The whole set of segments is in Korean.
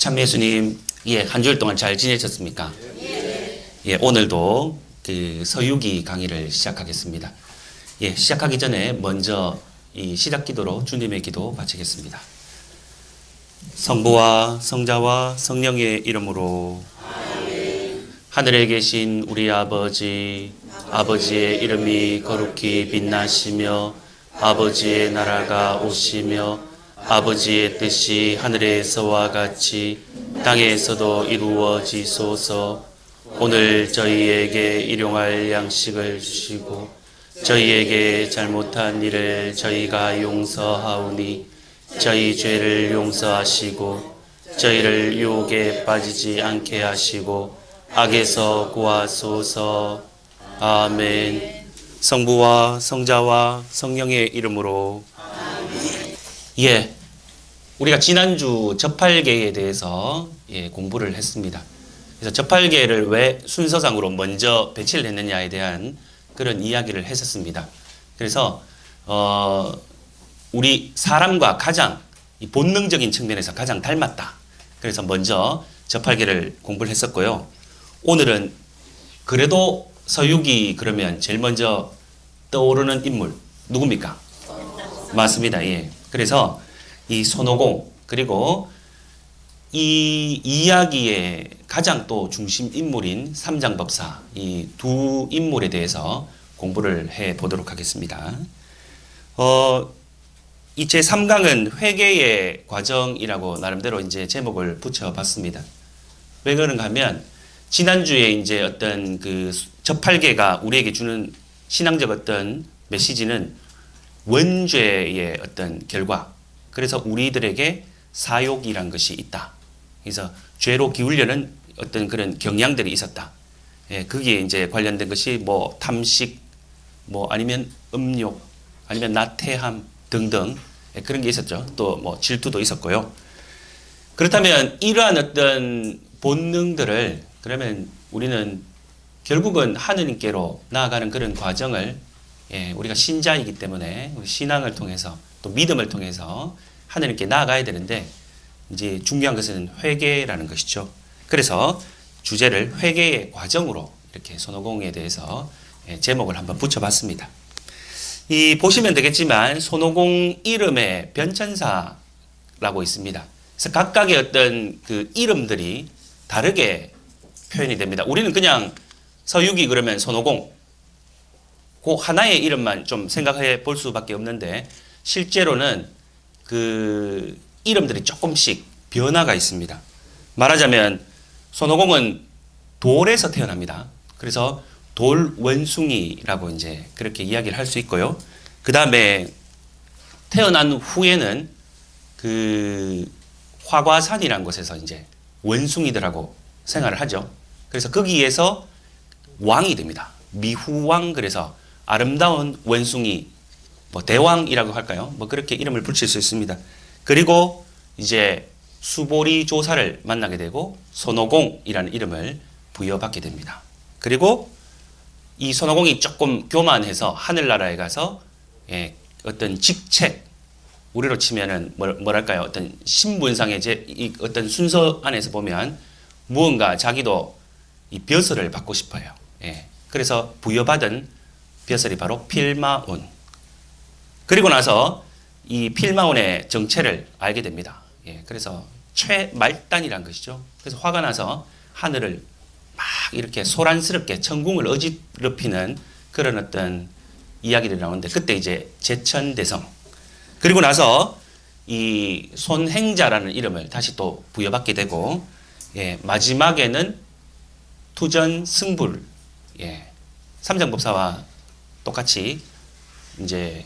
참 예수님, 한 주일 동안 잘 지내셨습니까? 오늘도 그 서유기 강의를 시작하겠습니다. 시작하기 전에 먼저 이 시작 기도로 주님의 기도 바치겠습니다. 성부와 성자와 성령의 이름으로 하늘에 계신 우리 아버지, 아버지의 이름이 거룩히 빛나시며 아버지의 나라가 오시며 아버지의 뜻이 하늘에서와 같이 땅에서도 이루어지소서. 오늘 저희에게 일용할 양식을 주시고 저희에게 잘못한 일을 저희가 용서하오니 저희 죄를 용서하시고 저희를 유혹에 빠지지 않게 하시고 악에서 구하소서. 아멘. 성부와 성자와 성령의 이름으로. 우리가 지난주 접할계에 대해서 공부를 했습니다. 그래서 접할계를 왜 순서상으로 먼저 배치를 했느냐에 대한 그런 이야기를 했었습니다. 그래서 우리 사람과 가장 본능적인 측면에서 가장 닮았다. 그래서 먼저 접할계를 공부를 했었고요. 오늘은 그래도 서유기 그러면 제일 먼저 떠오르는 인물 누굽니까? 맞습니다. 그래서 이 손오공 그리고 이 이야기의 가장 또 중심 인물인 삼장법사 이 두 인물에 대해서 공부를 해 보도록 하겠습니다. 이 제3강은 회개의 과정이라고 나름대로 이제 제목을 붙여봤습니다. 왜 그런가 하면 지난주에 이제 어떤 그 접할계가 우리에게 주는 신앙적 어떤 메시지는 원죄의 어떤 결과, 그래서 우리들에게 사욕이란 것이 있다. 그래서 죄로 기울려는 어떤 그런 경향들이 있었다. 거기에 이제 관련된 것이 뭐 탐식, 뭐 아니면 음욕, 아니면 나태함 등등 그런 게 있었죠. 또 뭐 질투도 있었고요. 그렇다면 이러한 어떤 본능들을 그러면 우리는 결국은 하느님께로 나아가는 그런 과정을 우리가 신자이기 때문에 신앙을 통해서 또 믿음을 통해서 하느님께 나아가야 되는데 이제 중요한 것은 회개라는 것이죠. 그래서 주제를 회개의 과정으로 이렇게 손오공에 대해서 제목을 한번 붙여봤습니다. 보시면 되겠지만 손오공 이름에 변천사라고 있습니다. 그래서 각각의 어떤 그 이름들이 다르게 표현이 됩니다. 우리는 그냥 서유기 그러면 손오공 그 하나의 이름만 좀 생각해 볼 수밖에 없는데 실제로는 그 이름들이 조금씩 변화가 있습니다. 말하자면 손오공은 돌에서 태어납니다. 그래서 돌원숭이라고 이제 그렇게 이야기를 할 수 있고요. 그 다음에 태어난 후에는 그 화과산이라는 곳에서 이제 원숭이들하고 생활을 하죠. 그래서 거기에서 왕이 됩니다. 미후왕, 그래서 아름다운 원숭이, 뭐 대왕이라고 할까요? 뭐 그렇게 이름을 붙일 수 있습니다. 그리고 이제 수보리 조사를 만나게 되고 손오공이라는 이름을 부여받게 됩니다. 그리고 이 손오공이 조금 교만해서 하늘나라에 가서 어떤 직책, 우리로 치면은 뭐랄까요? 어떤 신분상의 이 어떤 순서 안에서 보면 무언가 자기도 이 벼슬을 받고 싶어요. 그래서 부여받은 벼슬이 바로 필마온. 그리고 나서 이 필마온의 정체를 알게 됩니다. 그래서 최말단이란 것이죠. 그래서 화가 나서 하늘을 막 이렇게 소란스럽게 천궁을 어지럽히는 그런 어떤 이야기들이 나오는데 그때 이제 제천대성. 그리고 나서 이 손행자라는 이름을 다시 또 부여받게 되고 마지막에는 투전승불. 삼장법사와 똑같이 이제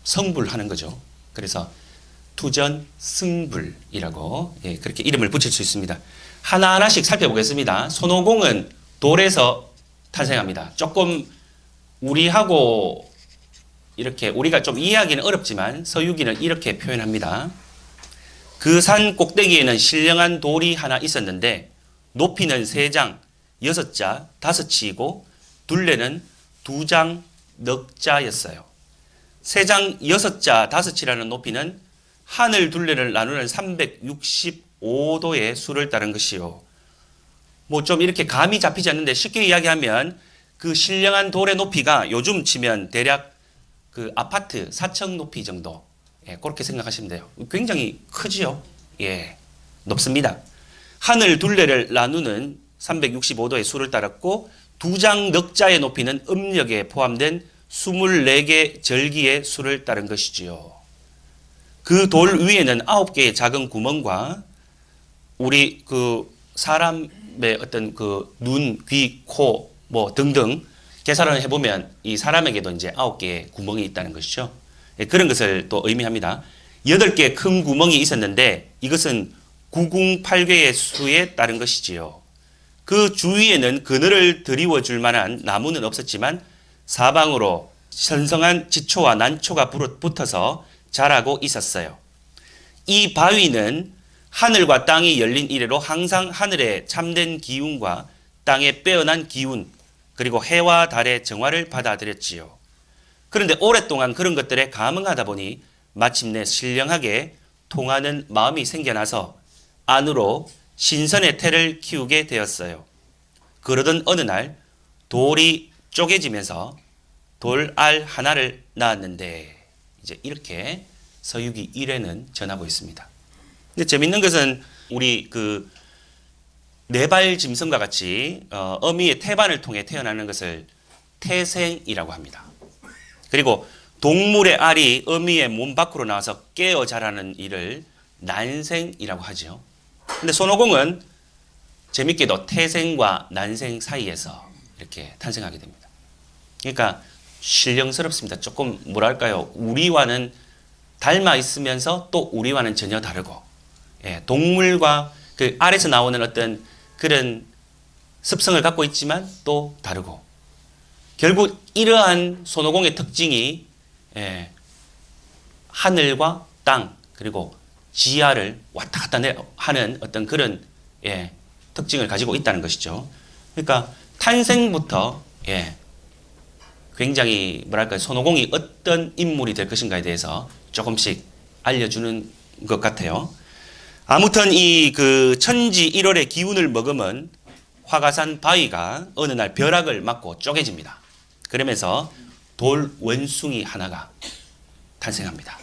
성불하는 거죠. 그래서 투전승불이라고 그렇게 이름을 붙일 수 있습니다. 하나하나씩 살펴보겠습니다. 손오공은 돌에서 탄생합니다. 조금 우리하고 이렇게 우리가 좀 이해하기는 어렵지만 서유기는 이렇게 표현합니다. 그 산 꼭대기에는 신령한 돌이 하나 있었는데 높이는 3장, 6자, 5치이고 둘레는 2장, 넉 자였어요. 3장, 6자, 5치라는 높이는 하늘 둘레를 나누는 360 35도의 수를 따른 것이요. 뭐 좀 이렇게 감이 잡히지 않는데 쉽게 이야기하면 그 신령한 돌의 높이가 요즘 치면 대략 그 아파트 4층 높이 정도. 예, 그렇게 생각하시면 돼요. 굉장히 크지요. 예, 높습니다. 하늘 둘레를 나누는 365도의 수를 따랐고 두 장 넉자의 높이는 음력에 포함된 24개 절기의 수를 따른 것이지요. 그 돌 위에는 9개의 작은 구멍과 우리 그 사람의 어떤 그 눈, 귀, 코, 뭐 등등 계산을 해보면 이 사람에게도 이제 9개의 구멍이 있다는 것이죠. 예, 그런 것을 또 의미합니다. 8개의 큰 구멍이 있었는데 이것은 908개의 수에 따른 것이지요. 그 주위에는 그늘을 드리워 줄 만한 나무는 없었지만 사방으로 선성한 지초와 난초가 붙어서 자라고 있었어요. 이 바위는 하늘과 땅이 열린 이래로 항상 하늘의 참된 기운과 땅의 빼어난 기운 그리고 해와 달의 정화를 받아들였지요. 그런데 오랫동안 그런 것들에 감흥하다 보니 마침내 신령하게 통하는 마음이 생겨나서 안으로 신선의 태를 키우게 되었어요. 그러던 어느 날 돌이 쪼개지면서 돌알 하나를 낳았는데 이제 이렇게 서유기 1회는 전하고 있습니다. 근데 재밌는 것은 우리 그 네발 짐승과 같이 어미의 태반을 통해 태어나는 것을 태생이라고 합니다. 그리고 동물의 알이 어미의 몸 밖으로 나와서 깨어 자라는 일을 난생이라고 하죠. 근데 손오공은 재밌게도 태생과 난생 사이에서 이렇게 탄생하게 됩니다. 그러니까 신령스럽습니다. 조금 뭐랄까요? 우리와는 닮아 있으면서 또 우리와는 전혀 다르고, 예, 동물과 그 알에서 나오는 어떤 그런 습성을 갖고 있지만 또 다르고, 결국 이러한 손오공의 특징이, 예, 하늘과 땅 그리고 지하를 왔다 갔다 하는 어떤 그런, 예, 특징을 가지고 있다는 것이죠. 그러니까 탄생부터, 예, 굉장히 뭐랄까요, 손오공이 어떤 인물이 될 것인가에 대해서 조금씩 알려주는 것 같아요. 아무튼 이 그 천지 1월의 기운을 머금은 화가산 바위가 어느 날 벼락을 맞고 쪼개집니다. 그러면서 돌 원숭이 하나가 탄생합니다.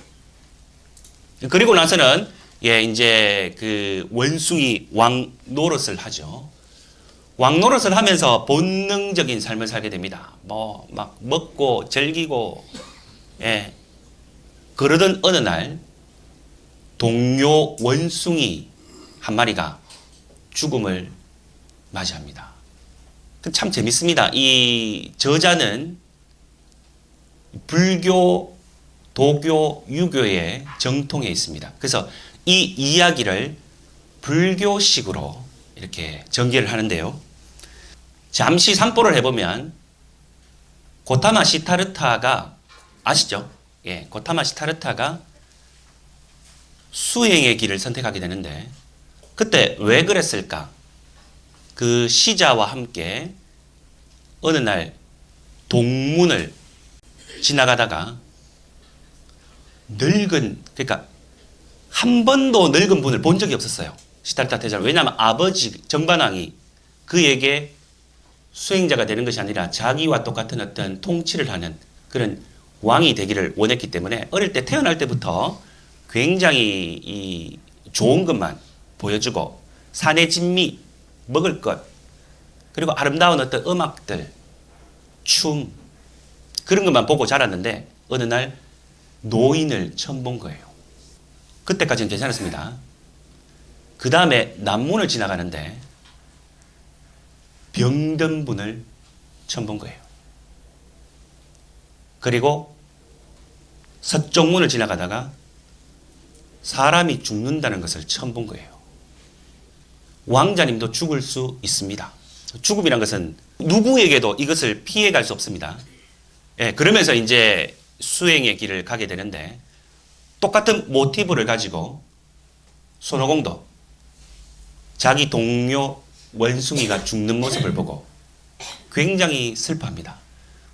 그리고 나서는, 예, 이제 그 원숭이 왕 노릇을 하죠. 왕 노릇을 하면서 본능적인 삶을 살게 됩니다. 뭐 막 먹고 즐기고, 예, 그러던 어느 날 동료 원숭이 한 마리가 죽음을 맞이합니다. 참 재밌습니다. 이 저자는 불교, 도교, 유교의 정통에 있습니다. 그래서 이 이야기를 불교식으로 이렇게 전개를 하는데요. 잠시 산보를 해보면 고타마 시타르타가 아시죠? 예, 고타마 시타르타가 수행의 길을 선택하게 되는데 그때 왜 그랬을까? 그 시자와 함께 어느 날 동문을 지나가다가 늙은, 그러니까 한 번도 늙은 분을 본 적이 없었어요. 시타르타 대자는. 왜냐하면 아버지 정반왕이 그에게 수행자가 되는 것이 아니라 자기와 똑같은 어떤 통치를 하는 그런 왕이 되기를 원했기 때문에 어릴 때 태어날 때부터 굉장히 이 좋은 것만 보여주고 산의 진미, 먹을 것, 그리고 아름다운 어떤 음악들, 춤, 그런 것만 보고 자랐는데 어느 날 노인을 처음 본 거예요. 그때까지는 괜찮았습니다. 그 다음에 남문을 지나가는데 병든 분을 처음 본 거예요. 그리고 서쪽문을 지나가다가 사람이 죽는다는 것을 처음 본 거예요. 왕자님도 죽을 수 있습니다. 죽음이란 것은 누구에게도 이것을 피해갈 수 없습니다. 예, 그러면서 이제 수행의 길을 가게 되는데 똑같은 모티브를 가지고 손오공도 자기 동료 원숭이가 죽는 모습을 보고 굉장히 슬퍼합니다.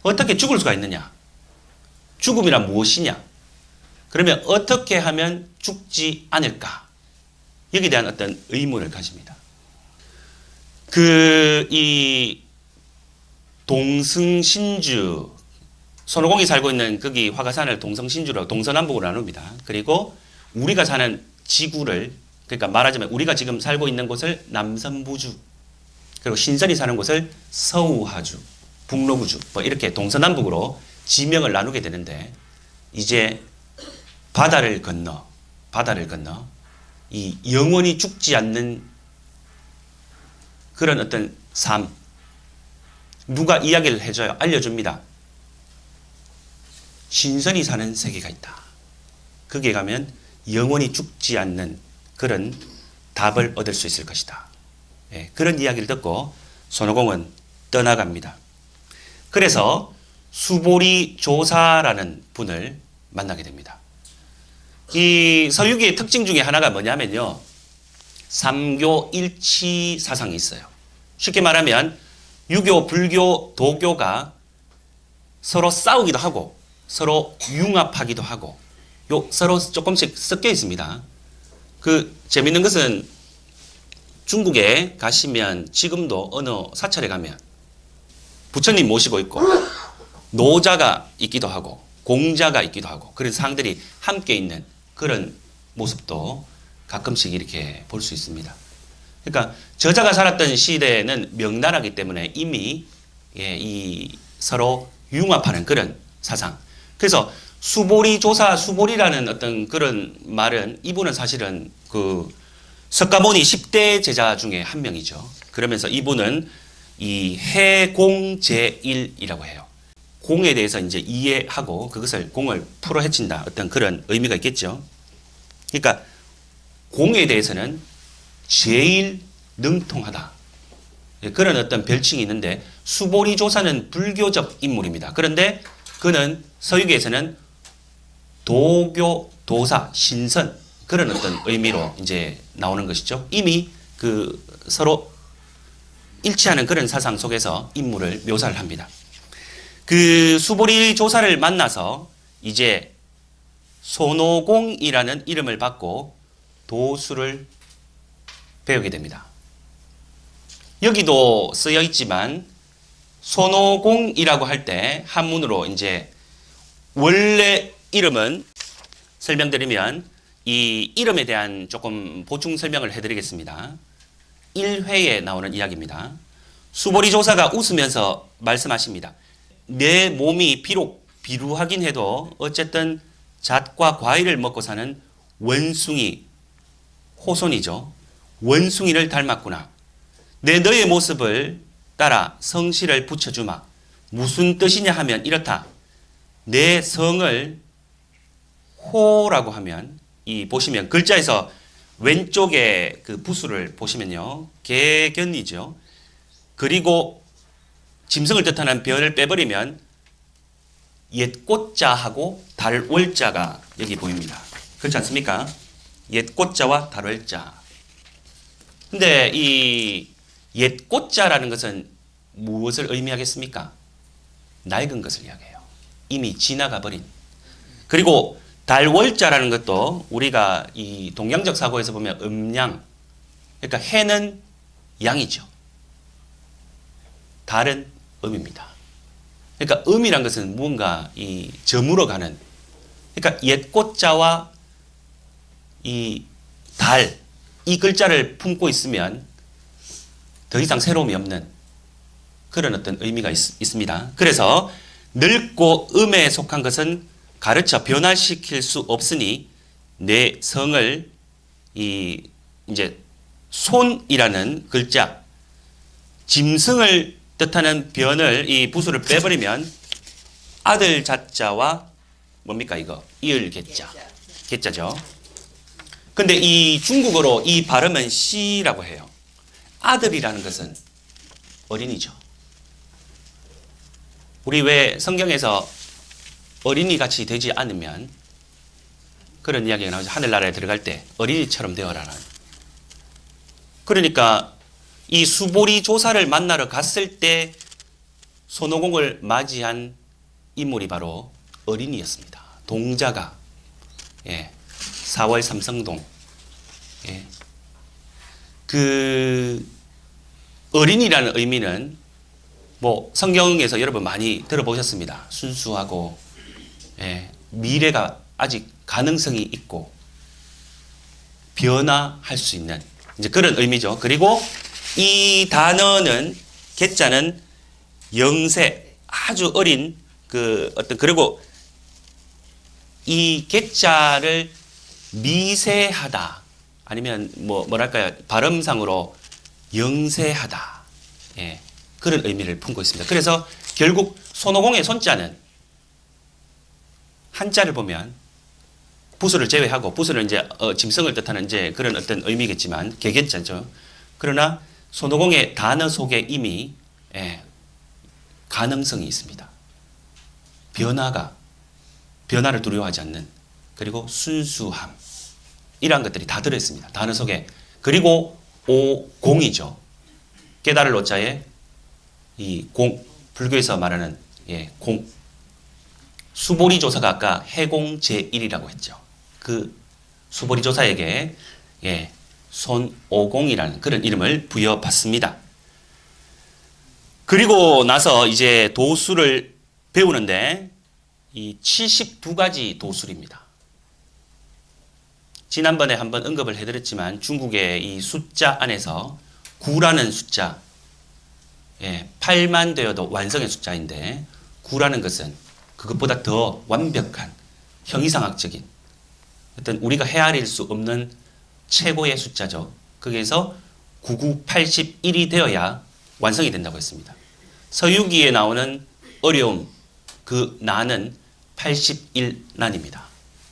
어떻게 죽을 수가 있느냐? 죽음이란 무엇이냐? 그러면 어떻게 하면 죽지 않을까? 여기에 대한 어떤 의문을 가집니다. 이 동승신주, 손오공이 살고 있는 거기 화가산을 동성신주로 동서남북으로 나눕니다. 그리고 우리가 사는 지구를, 그러니까 말하자면 우리가 지금 살고 있는 곳을 남선부주, 그리고 신선이 사는 곳을 서우하주, 북로구주, 뭐 이렇게 동서남북으로 지명을 나누게 되는데, 이제 바다를 건너 이 영원히 죽지 않는 그런 어떤 삶, 누가 이야기를 해줘요. 알려줍니다. 신선이 사는 세계가 있다. 거기에 가면 영원히 죽지 않는 그런 답을 얻을 수 있을 것이다. 예, 그런 이야기를 듣고 손오공은 떠나갑니다. 그래서 수보리 조사라는 분을 만나게 됩니다. 이 서유기의 특징 중에 하나가 뭐냐면요, 삼교 일치 사상이 있어요. 쉽게 말하면 유교, 불교, 도교가 서로 싸우기도 하고 서로 융합하기도 하고 서로 조금씩 섞여 있습니다. 재밌는 것은 중국에 가시면 지금도 어느 사찰에 가면 부처님 모시고 있고 노자가 있기도 하고 공자가 있기도 하고 그런 상들이 함께 있는 그런 모습도 가끔씩 이렇게 볼 수 있습니다. 그러니까 저자가 살았던 시대에는 명나라이기 때문에 이미 이 서로 융합하는 그런 사상. 그래서 수보리라는 어떤 그런 말은, 이분은 사실은 석가모니 10대 제자 중에 한 명이죠. 그러면서 이분은 이 해공제일이라고 해요. 공에 대해서 이제 이해하고 그것을 공을 풀어 헤친다, 어떤 그런 의미가 있겠죠. 그러니까 공에 대해서는 제일 능통하다, 그런 어떤 별칭이 있는데, 수보리 조사는 불교적 인물입니다. 그런데 그는 서유기에서는 도교, 도사, 신선, 그런 어떤 의미로 이제 나오는 것이죠. 이미 서로 일치하는 그런 사상 속에서 인물을 묘사를 합니다. 수보리 조사를 만나서 이제 손오공이라는 이름을 받고 도수를 배우게 됩니다. 여기도 쓰여 있지만 손오공이라고 할 때 한문으로 이제 원래 이름은 설명드리면, 이 이름에 대한 조금 보충 설명을 해드리겠습니다. 1회에 나오는 이야기입니다. 수보리 조사가 웃으면서 말씀하십니다. 내 몸이 비록 비루하긴 해도 어쨌든 잣과 과일을 먹고 사는 원숭이, 호손이죠. 원숭이를 닮았구나. 너의 모습을 따라 성씨를 붙여주마. 무슨 뜻이냐 하면 이렇다. 내 성을 호라고 하면, 보시면 글자에서 왼쪽에 부수를 보시면요, 개견이죠. 그리고 짐승을 뜻하는 변을 빼버리면 옛꽃자하고 달월자가 여기 보입니다. 그렇지 않습니까? 옛꽃자와 달월자. 근데 이 옛꽃자라는 것은 무엇을 의미하겠습니까? 낡은 것을 이야기해요. 이미 지나가 버린. 그리고 달월자라는 것도 우리가 이 동양적 사고에서 보면 음양, 그러니까 해는 양이죠. 달은 음입니다. 그러니까 음이란 것은 무언가 저물어 가는, 그러니까 옛꽃자와 이 달, 이 글자를 품고 있으면 더 이상 새로움이 없는 그런 어떤 의미가 있습니다. 그래서 늙고 음에 속한 것은 가르쳐 변화시킬 수 없으니 내 성을 이제 손이라는 글자, 짐승을 뜻하는 변을, 이 부수를 빼버리면 아들 자자와 뭡니까 이거? 이을 개자. 개자죠. 근데 이 중국어로 이 발음은 시라고 해요. 아들이라는 것은 어린이죠. 우리 왜 성경에서 어린이 같이 되지 않으면 그런 이야기가 나오죠. 하늘나라에 들어갈 때 어린이처럼 되어라는. 그러니까 이 수보리 조사를 만나러 갔을 때 손오공을 맞이한 인물이 바로 어린이였습니다. 동자가 4월 삼성동 그 어린이라는 의미는 뭐 성경에서 여러분 많이 들어보셨습니다. 순수하고 미래가 아직 가능성이 있고 변화할 수 있는 이제 그런 의미죠. 그리고 이 단어는 개자는 영세 아주 어린 그 어떤 그리고 이 개자를 미세하다 아니면 뭐랄까요 발음상으로 영세하다 그런 의미를 품고 있습니다. 그래서 결국 손오공의 손자는 한자를 보면 부수를 제외하고 부수는 이제 짐승을 뜻하는 이제 그런 어떤 의미겠지만 개개자죠. 그러나 손오공의 단어 속에 이미 가능성이 있습니다. 변화를 두려워하지 않는 그리고 순수함 이러한 것들이 다 들어있습니다. 단어 속에. 그리고 오공이죠. 깨달을 오자에 이 공, 불교에서 말하는 공. 수보리 조사가 아까 해공 제1이라고 했죠. 그 수보리 조사에게 손오공이라는 그런 이름을 부여받습니다. 그리고 나서 이제 도수를 배우는데 이 72가지 도술입니다. 지난번에 한번 언급을 해드렸지만 중국의 이 숫자 안에서 9라는 숫자 8만 되어도 완성의 숫자인데 9라는 것은 그것보다 더 완벽한 형이상학적인 어떤 우리가 헤아릴 수 없는 최고의 숫자죠. 거기에서 9981이 되어야 완성이 된다고 했습니다. 서유기에 나오는 어려움 그 난은 81난입니다.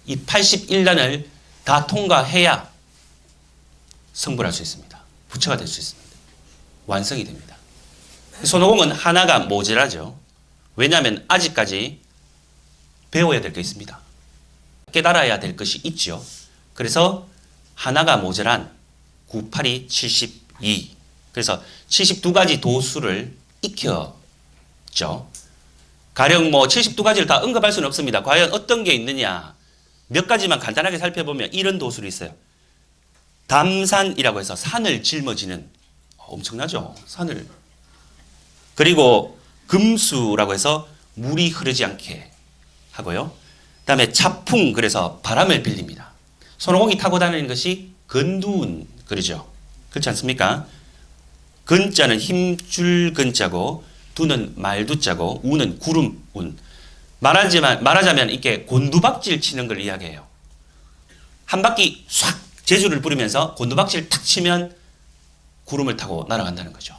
이 81난을 다 통과해야 성불할 수 있습니다. 부처가 될 수 있습니다. 완성이 됩니다. 손오공은 하나가 모자라죠. 왜냐하면 아직까지 배워야 될 게 있습니다. 깨달아야 될 것이 있죠. 그래서 하나가 모자란 9, 8이 72. 그래서 72가지 도수를 익혔죠. 가령 72가지를 다 언급할 수는 없습니다. 과연 어떤 게 있느냐. 몇 가지만 간단하게 살펴보면 이런 도술이 있어요. 담산이라고 해서 산을 짊어지는 엄청나죠. 산을. 그리고 금수라고 해서 물이 흐르지 않게 하고요. 그 다음에 차풍 그래서 바람을 빌립니다. 손오공이 타고 다니는 것이 건두운 그러죠. 그렇지 않습니까? 건자는 힘줄 건자고 두는 말두자고 우는 구름 운. 말하자면 이렇게 곤두박질 치는 걸 이야기해요. 한 바퀴 싹 제주를 부리면서 곤두박질 탁 치면 구름을 타고 날아간다는 거죠.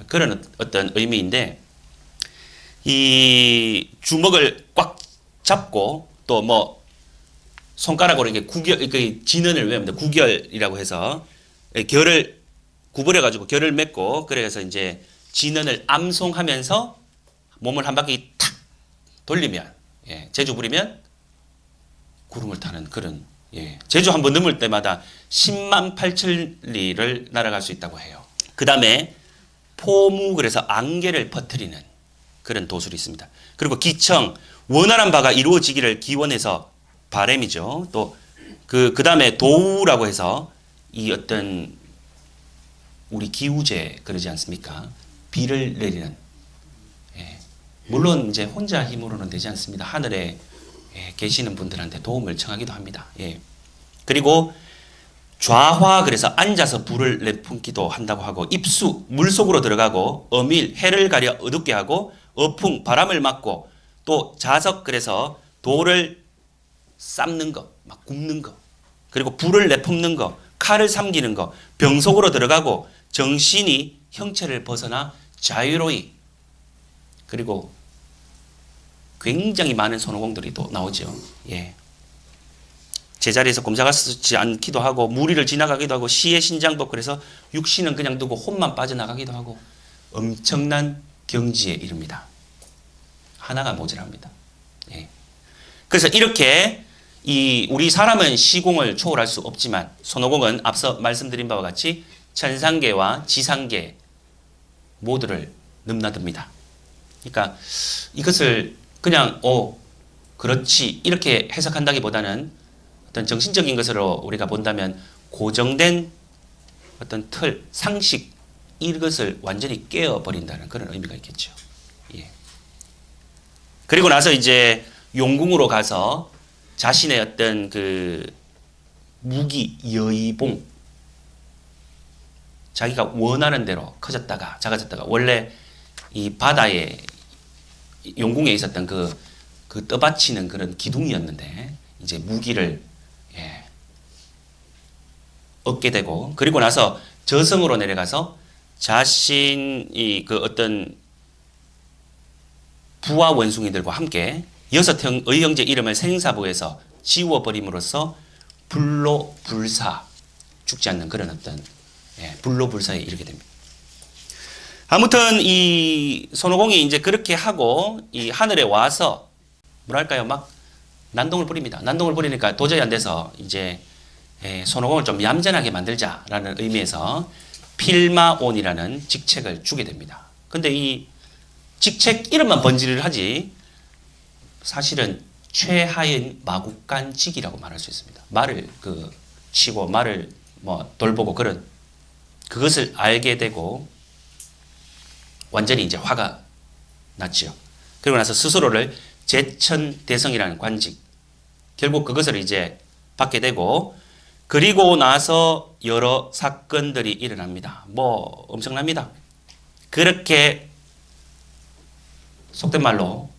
그런 어떤 의미인데 이 주먹을 꽉 잡고 또 손가락으로 이렇게 진언을 외웁니다. 구결이라고 해서 결을 구부려 가지고 결을 맺고 그래서 이제 진언을 암송하면서 몸을 한 바퀴 탁 돌리면 제주 부리면 구름을 타는 그런 제주 한번 넘을 때마다 10만 8천리를 날아갈 수 있다고 해요. 그 다음에 포무 그래서 안개를 퍼뜨리는 그런 도술이 있습니다. 그리고 기청 원활한 바가 이루어지기를 기원해서 바람이죠. 또 그 다음에 도우라고 해서 이 어떤 우리 기우제 그러지 않습니까? 비를 내리는 물론 이제 혼자 힘으로는 되지 않습니다. 하늘에 계시는 분들한테 도움을 청하기도 합니다. 그리고 좌화 그래서 앉아서 불을 내뿜기도 한다고 하고 입수 물속으로 들어가고 어밀 해를 가려 어둡게 하고 어풍 바람을 막고 또 자석 그래서 돌을 삶는 거, 막 굽는 거 그리고 불을 내뿜는 거 칼을 삼기는 거 병속으로 들어가고 정신이 형체를 벗어나 자유로이 그리고 굉장히 많은 손오공들이 또 나오죠. 제자리에서 꼼짝하지 않기도 하고 무리를 지나가기도 하고 시의 신장도 그래서 육신은 그냥 두고 혼만 빠져나가기도 하고 엄청난 경지에 이릅니다. 하나가 모자랍니다. 그래서 이렇게 우리 사람은 시공을 초월할 수 없지만 손오공은 앞서 말씀드린 바와 같이 천상계와 지상계 모두를 넘나듭니다. 그러니까 이것을 그냥 그렇지 이렇게 해석한다기보다는 어떤 정신적인 것으로 우리가 본다면 고정된 어떤 틀, 상식 이것을 완전히 깨어버린다는 그런 의미가 있겠죠. 예. 그리고 나서 이제 용궁으로 가서 자신의 어떤 그 무기, 여의봉, 자기가 원하는 대로 커졌다가 작아졌다가 원래 이 바다에 용궁에 있었던 그 떠받치는 그런 기둥이었는데 이제 무기를 예, 얻게 되고 그리고 나서 저승으로 내려가서 자신이 그 어떤 부하 원숭이들과 함께 6의 형제 이름을 생사부에서 지워버림으로써 불로 불사 죽지 않는 그런 어떤 불로 불사에 이르게 됩니다. 아무튼 이 손오공이 이제 그렇게 하고 이 하늘에 와서 뭐랄까요 막 난동을 부립니다. 난동을 부리니까 도저히 안 돼서 이제 손오공을 좀 얌전하게 만들자라는 의미에서 필마온이라는 직책을 주게 됩니다. 근데 이 직책 이름만 번지를 하지 사실은 최하인 마국간직이라고 말할 수 있습니다. 말을 치고 말을 돌보고 그런 그것을 알게 되고 완전히 이제 화가 났지요. 그리고 나서 스스로를 제천대성이라는 관직 결국 그것을 이제 받게 되고 그리고 나서 여러 사건들이 일어납니다. 뭐 엄청납니다. 그렇게 속된 말로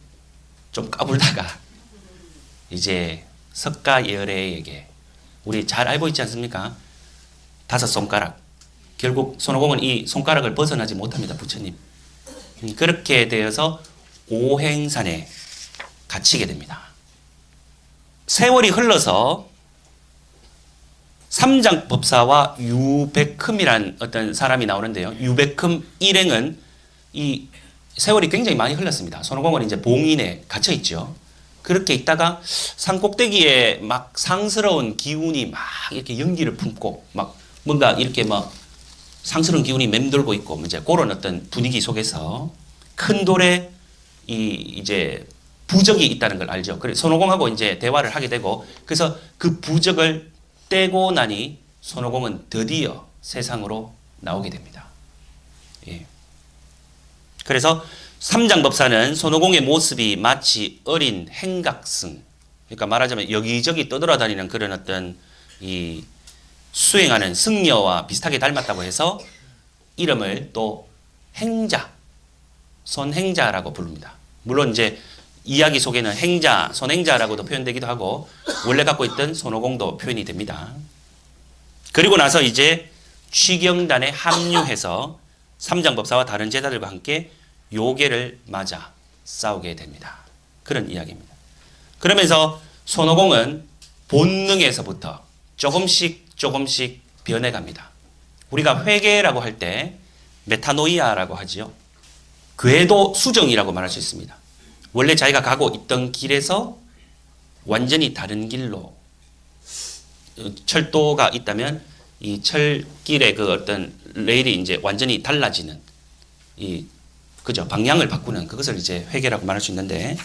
좀 까불다가 이제 석가열애에게 우리 잘 알고 있지 않습니까? 5손가락. 결국 손오공은 이 손가락을 벗어나지 못합니다. 부처님. 그렇게 되어서 오행산에 갇히게 됩니다. 세월이 흘러서 삼장법사와 유백흠이란 어떤 사람이 나오는데요. 유백흠 일행은 이 세월이 굉장히 많이 흘렀습니다. 손오공은 이제 봉인에 갇혀 있죠. 그렇게 있다가 산 꼭대기에 막 상스러운 기운이 막 이렇게 연기를 품고 막 뭔가 이렇게 막 상스러운 기운이 맴돌고 있고 이제 그런 어떤 분위기 속에서 큰 돌에 이제 부적이 있다는 걸 알죠. 그래서 손오공하고 이제 대화를 하게 되고 그래서 그 부적을 떼고 나니 손오공은 드디어 세상으로 나오게 됩니다. 예. 그래서 삼장법사는 손오공의 모습이 마치 어린 행각승, 그러니까 말하자면 여기저기 떠돌아다니는 그런 어떤 이 수행하는 승려와 비슷하게 닮았다고 해서 이름을 또 행자, 손행자라고 부릅니다. 물론 이제 이야기 속에는 행자, 손행자라고도 표현되기도 하고 원래 갖고 있던 손오공도 표현이 됩니다. 그리고 나서 이제 취경단에 합류해서 삼장법사와 다른 제자들과 함께 요괴를 맞아 싸우게 됩니다. 그런 이야기입니다. 그러면서 손오공은 본능에서부터 조금씩 변해갑니다. 우리가 회개라고 할 때 메타노이아라고 하지요. 궤도 수정이라고 말할 수 있습니다. 원래 자기가 가고 있던 길에서 완전히 다른 길로 철도가 있다면 이 철길의 그 어떤 레일이 이제 완전히 달라지는 그죠? 방향을 바꾸는 그것을 이제 회개라고 말할 수 있는데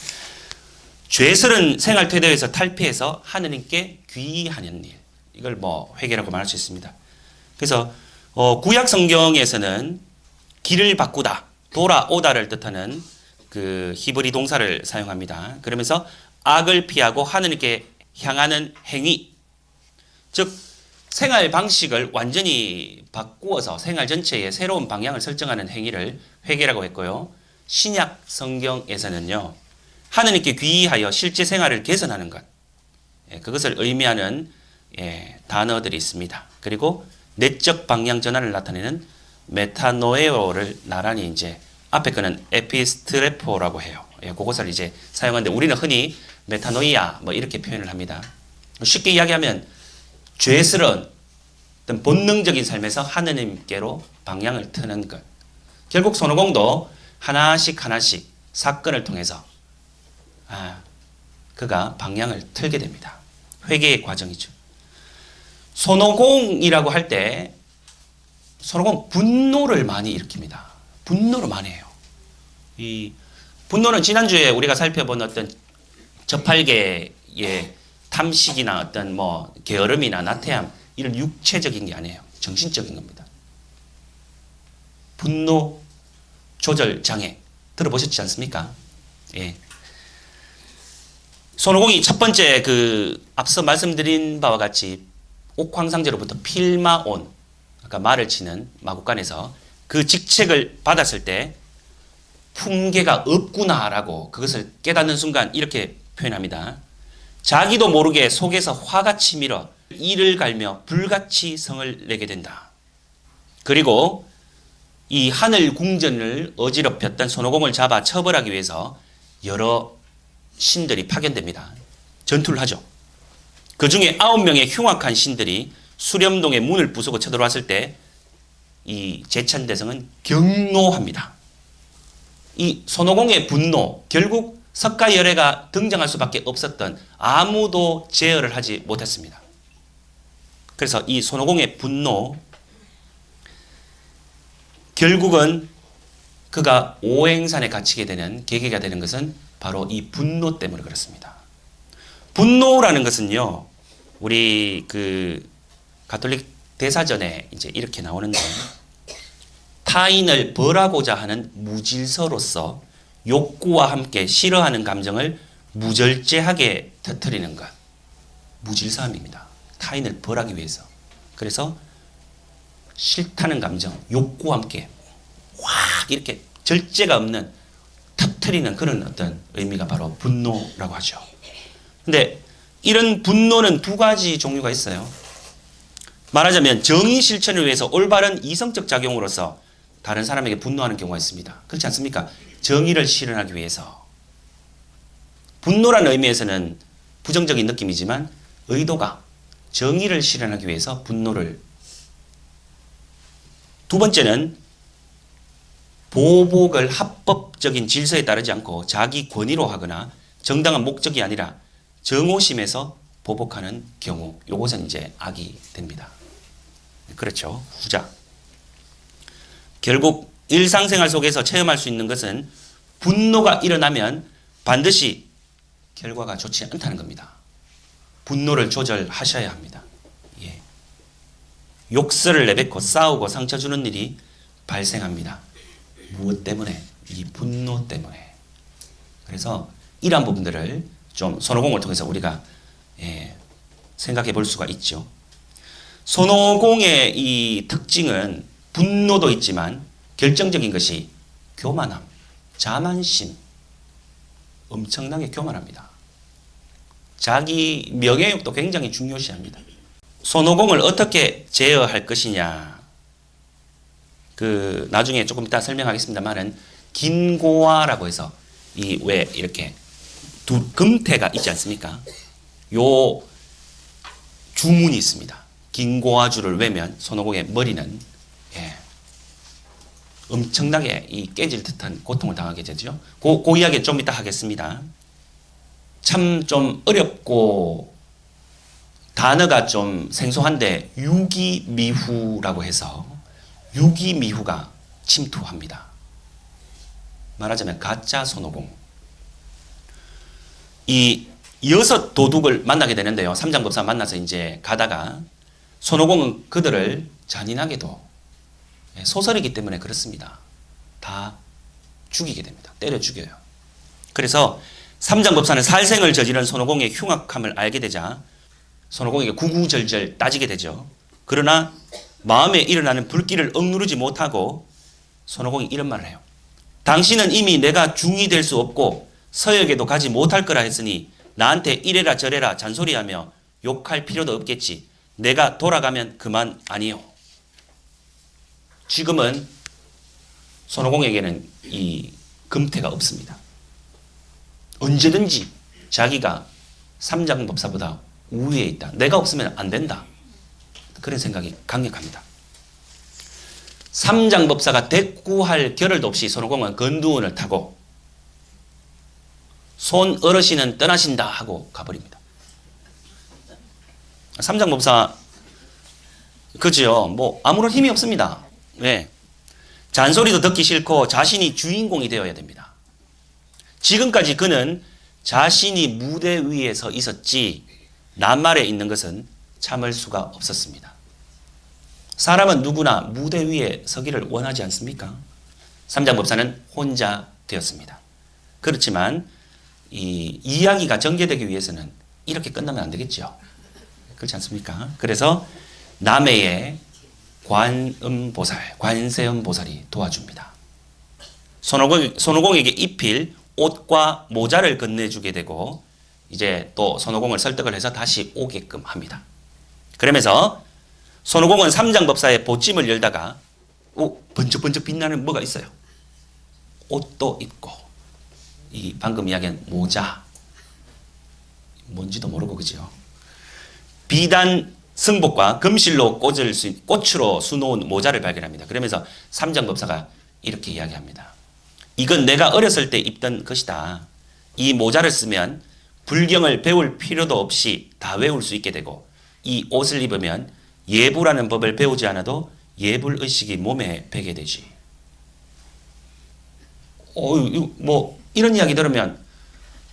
죄스런 생활 태도에서 탈피해서 하느님께 귀의하는 일 이걸 뭐 회개라고 말할 수 있습니다. 그래서 구약 성경에서는 길을 바꾸다, 돌아오다를 뜻하는 그 히브리 동사를 사용합니다. 그러면서 악을 피하고 하느님께 향하는 행위, 즉 생활 방식을 완전히 바꾸어서 생활 전체에 새로운 방향을 설정하는 행위를 회개라고 했고요. 신약 성경에서는요. 하느님께 귀의하여 실제 생활을 개선하는 것, 그것을 의미하는 단어들이 있습니다. 그리고 내적 방향 전환을 나타내는 메타노에오를 나란히 이제 앞에 거는 에피스트레포라고 해요. 그것을 이제 사용하는데 우리는 흔히 메타노이아 뭐 이렇게 표현을 합니다. 쉽게 이야기하면 죄스러운 어떤 본능적인 삶에서 하느님께로 방향을 트는 것. 결국 손오공도 하나씩 사건을 통해서 그가 방향을 틀게 됩니다. 회개의 과정이죠. 손오공이라고 할 때 손오공 분노를 많이 일으킵니다. 분노를 많이 해요. 이 분노는 지난주에 우리가 살펴본 어떤 저팔계의 탐식이나 어떤 뭐 게으름이나 나태함 이런 육체적인 게 아니에요. 정신적인 겁니다. 분노 조절 장애 들어보셨지 않습니까? 예. 손오공이 첫 번째 앞서 말씀드린 바와 같이 옥황상제로부터 필마온, 아까 말을 치는 마국간에서 그 직책을 받았을 때 품계가 없구나라고 그것을 깨닫는 순간 이렇게 표현합니다. 자기도 모르게 속에서 화가 치밀어 이를 갈며 불같이 성을 내게 된다. 그리고 이 하늘 궁전을 어지럽혔던 손오공을 잡아 처벌하기 위해서 여러 신들이 파견됩니다. 전투를 하죠. 그 중에 9명의 흉악한 신들이 수렴동의 문을 부수고 쳐들어왔을 때 이 제찬대성은 경노합니다. 이 손오공의 분노, 결국 석가열애가 등장할 수밖에 없었던, 아무도 제어를 하지 못했습니다. 그래서 이 손오공의 분노, 결국은 그가 오행산에 갇히게 되는 계기가 되는 것은 바로 이 분노 때문에 그렇습니다. 분노라는 것은요, 우리 가톨릭 대사전에 이제 이렇게 나오는데, 타인을 벌하고자 하는 무질서로서 욕구와 함께 싫어하는 감정을 무절제하게 터뜨리는 것. 무질서함입니다. 타인을 벌하기 위해서. 그래서 싫다는 감정, 욕구와 함께 확 이렇게 절제가 없는 터뜨리는 그런 어떤 의미가 바로 분노라고 하죠. 근데 이런 분노는 두 가지 종류가 있어요. 말하자면 정의 실천을 위해서 올바른 이성적 작용으로서 다른 사람에게 분노하는 경우가 있습니다. 그렇지 않습니까? 정의를 실현하기 위해서. 분노라는 의미에서는 부정적인 느낌이지만 의도가 정의를 실현하기 위해서 분노를. 두 번째는 보복을 합법적인 질서에 따르지 않고 자기 권위로 하거나 정당한 목적이 아니라 정오심에서 보복하는 경우, 요것은 이제 악이 됩니다. 그렇죠. 후자. 결국 일상생활 속에서 체험할 수 있는 것은 분노가 일어나면 반드시 결과가 좋지 않다는 겁니다. 분노를 조절하셔야 합니다. 예. 욕설을 내뱉고 싸우고 상처 주는 일이 발생합니다. 무엇 때문에? 이 분노 때문에. 그래서 이러한 부분들을 좀 손오공을 통해서 우리가 생각해 볼 수가 있죠. 손오공의 이 특징은 분노도 있지만 결정적인 것이 교만함, 자만심. 엄청나게 교만합니다. 자기 명예욕도 굉장히 중요시합니다. 손오공을 어떻게 제어할 것이냐. 나중에 조금 이따 설명하겠습니다만은 긴고화라고 해서 왜 이렇게 두 금태가 있지 않습니까? 요 주문이 있습니다. 긴고화주를 외면 손오공의 머리는 엄청나게 깨질 듯한 고통을 당하게 되죠. 그 이야기 좀 이따 하겠습니다. 참 좀 어렵고 단어가 좀 생소한데 유기미후라고 해서 유기미후가 침투합니다. 말하자면 가짜 손오공. 이 6 도둑을 만나게 되는데요. 삼장법사 만나서 이제 가다가 손오공은 그들을 잔인하게도, 소설이기 때문에 그렇습니다, 다 죽이게 됩니다. 때려 죽여요. 그래서 삼장법사는 살생을 저지른 손오공의 흉악함을 알게 되자 손오공에게 구구절절 따지게 되죠. 그러나 마음에 일어나는 불길을 억누르지 못하고 손오공이 이런 말을 해요. 당신은 이미 내가 중이 될 수 없고 서역에도 가지 못할 거라 했으니 나한테 이래라 저래라 잔소리하며 욕할 필요도 없겠지. 내가 돌아가면 그만 아니요. 지금은 손오공에게는 이 금태가 없습니다. 언제든지 자기가 삼장법사보다 우위에 있다. 내가 없으면 안 된다. 그런 생각이 강력합니다. 삼장법사가 대꾸할 겨를도 없이 손오공은 건두원을 타고 손 어르신은 떠나신다 하고 가버립니다. 삼장법사 그죠? 뭐 아무런 힘이 없습니다. 왜? 잔소리도 듣기 싫고 자신이 주인공이 되어야 됩니다. 지금까지 그는 자신이 무대 위에 서 있었지 낱말에 있는 것은 참을 수가 없었습니다. 사람은 누구나 무대 위에 서기를 원하지 않습니까? 삼장법사는 혼자 되었습니다. 그렇지만 이 이야기가 전개되기 위해서는 이렇게 끝나면 안 되겠죠. 그렇지 않습니까? 그래서 남해의 관음보살, 관세음보살이 도와줍니다. 손오공에게 입힐 옷과 모자를 건네주게 되고 이제 또 손오공을 설득을 해서 다시 오게끔 합니다. 그러면서 손오공은 삼장법사의 보찜을 열다가 번쩍번쩍 빛나는 뭐가 있어요. 옷도 입고 이 방금 이야기한 모자 뭔지도 모르고 그죠. 비단 승복과 금실로 꽃으로 수놓은 모자를 발견합니다. 그러면서 삼장법사가 이렇게 이야기합니다. 이건 내가 어렸을 때 입던 것이다. 이 모자를 쓰면 불경을 배울 필요도 없이 다 외울 수 있게 되고 이 옷을 입으면 예부라는 법을 배우지 않아도 예불의식이 몸에 배게 되지. 뭐 이런 이야기 들으면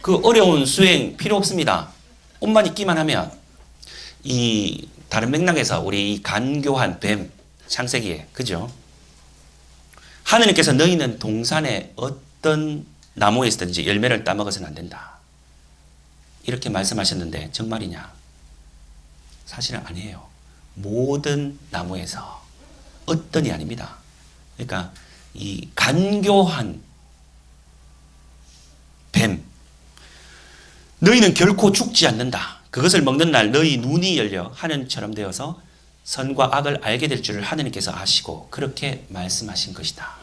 그 어려운 수행 필요 없습니다. 옷만 입기만 하면 이 다른 맥락에서 우리 이 간교한 뱀 창세기에 그죠? 하느님께서 너희는 동산의 어떤 나무에 있든지 열매를 따먹어서는 안 된다. 이렇게 말씀하셨는데 정말이냐? 사실은 아니에요. 모든 나무에서 어떤이 아닙니다. 그러니까 이 간교한 뱀 너희는 결코 죽지 않는다. 그것을 먹는 날 너희 눈이 열려 하늘처럼 되어서 선과 악을 알게 될 줄을 하느님께서 아시고 그렇게 말씀하신 것이다.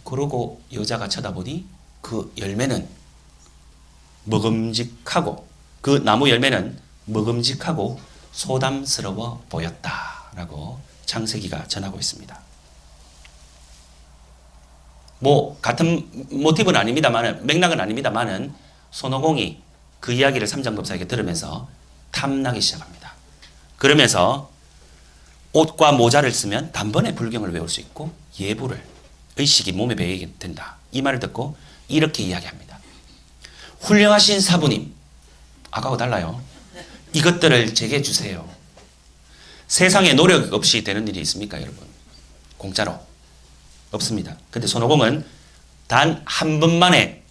그러고 여자가 쳐다보니 그 열매는 먹음직하고 그 나무 열매는 먹음직하고 소담스러워 보였다라고 창세기가 전하고 있습니다. 뭐 같은 모티브는 아닙니다만은 맥락은 아닙니다만은 손오공이 그 이야기를 삼장법사에게 들으면서 탐나기 시작합니다. 그러면서 옷과 모자를 쓰면 단번에 불경을 외울 수 있고 예부를 의식이 몸에 배이게 된다. 이 말을 듣고 이렇게 이야기합니다. 훌륭하신 사부님, 아까하고 달라요. 이것들을 제게 주세요. 세상에 노력 없이 되는 일이 있습니까, 여러분? 공짜로 없습니다. 근데 손오공은 단 한 번만에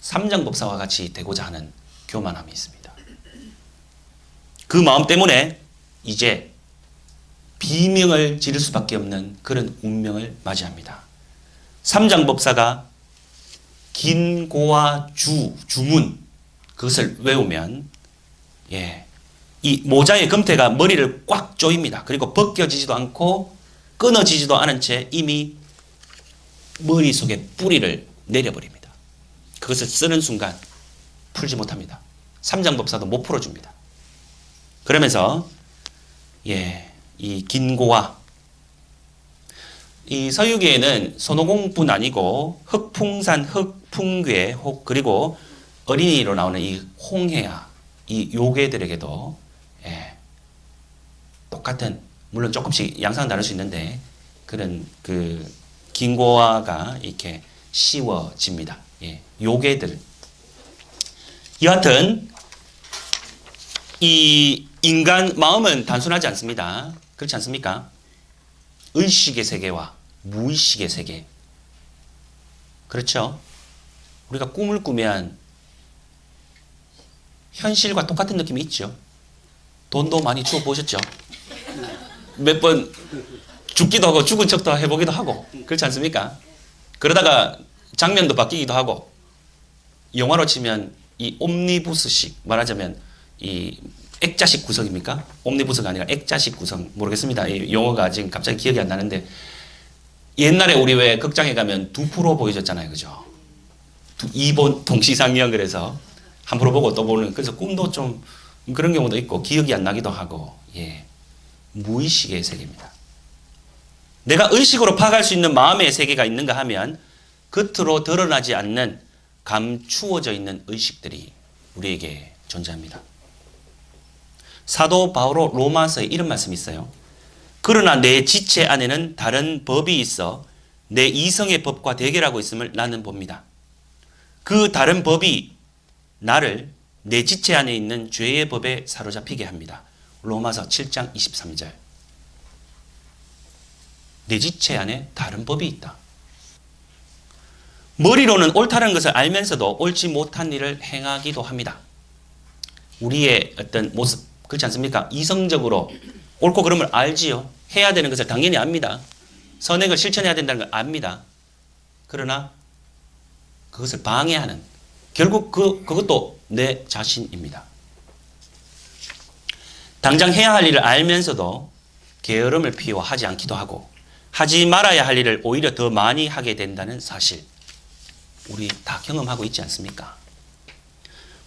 삼장법사와 같이 되고자 하는 교만함이 있습니다. 그 마음 때문에 이제 비명을 지를 수밖에 없는 그런 운명을 맞이합니다. 삼장법사가 긴고와 주문 그것을 외우면 이 모자의 금태가 머리를 꽉 조입니다. 그리고 벗겨지지도 않고 끊어지지도 않은 채 이미 머릿속에 뿌리를 내려버립니다. 그것을 쓰는 순간 풀지 못합니다. 삼장법사도 못 풀어줍니다. 그러면서 이 긴고와 이 서유기에는 손오공뿐 아니고 흑풍산, 흑풍괴, 그리고 어린이로 나오는 이 홍해야 이 요괴들에게도 똑같은 물론 조금씩 양상은 다를 수 있는데 그런 그 긴고화가 이렇게 씌워집니다. 요괴들. 여하튼 이 인간 마음은 단순하지 않습니다. 그렇지 않습니까? 의식의 세계와 무의식의 세계. 그렇죠? 우리가 꿈을 꾸면 현실과 똑같은 느낌이 있죠. 돈도 많이 주워 보셨죠? 몇 번 죽기도 하고 죽은 척도 해보기도 하고 그렇지 않습니까? 그러다가 장면도 바뀌기도 하고 영화로 치면 이 옴니부스식 말하자면 이 액자식 구성입니까? 옴니부스가 아니라 액자식 구성 모르겠습니다. 이 용어가 지금 갑자기 기억이 안 나는데 옛날에 우리 왜 극장에 가면 2% 보여줬잖아요. 그죠? 2번 동시상영 그래서 한 프로 보고 또 보는 그래서 꿈도 좀 그런 경우도 있고 기억이 안 나기도 하고 무의식의 세계입니다. 내가 의식으로 파악할 수 있는 마음의 세계가 있는가 하면 겉으로 드러나지 않는 감추어져 있는 의식들이 우리에게 존재합니다. 사도 바오로 로마서에 이런 말씀이 있어요. 그러나 내 지체 안에는 다른 법이 있어 내 이성의 법과 대결하고 있음을 나는 봅니다. 그 다른 법이 나를 내 지체 안에 있는 죄의 법에 사로잡히게 합니다. 로마서 7장 23절. 내 지체 안에 다른 법이 있다. 머리로는 옳다는 것을 알면서도 옳지 못한 일을 행하기도 합니다. 우리의 어떤 모습, 그렇지 않습니까? 이성적으로 옳고 그름을 알지요. 해야 되는 것을 당연히 압니다. 선행을 실천해야 된다는 걸 압니다. 그러나 그것을 방해하는, 결국 그것도 내 자신입니다. 당장 해야 할 일을 알면서도 게으름을 피워 하지 않기도 하고 하지 말아야 할 일을 오히려 더 많이 하게 된다는 사실, 우리 다 경험하고 있지 않습니까?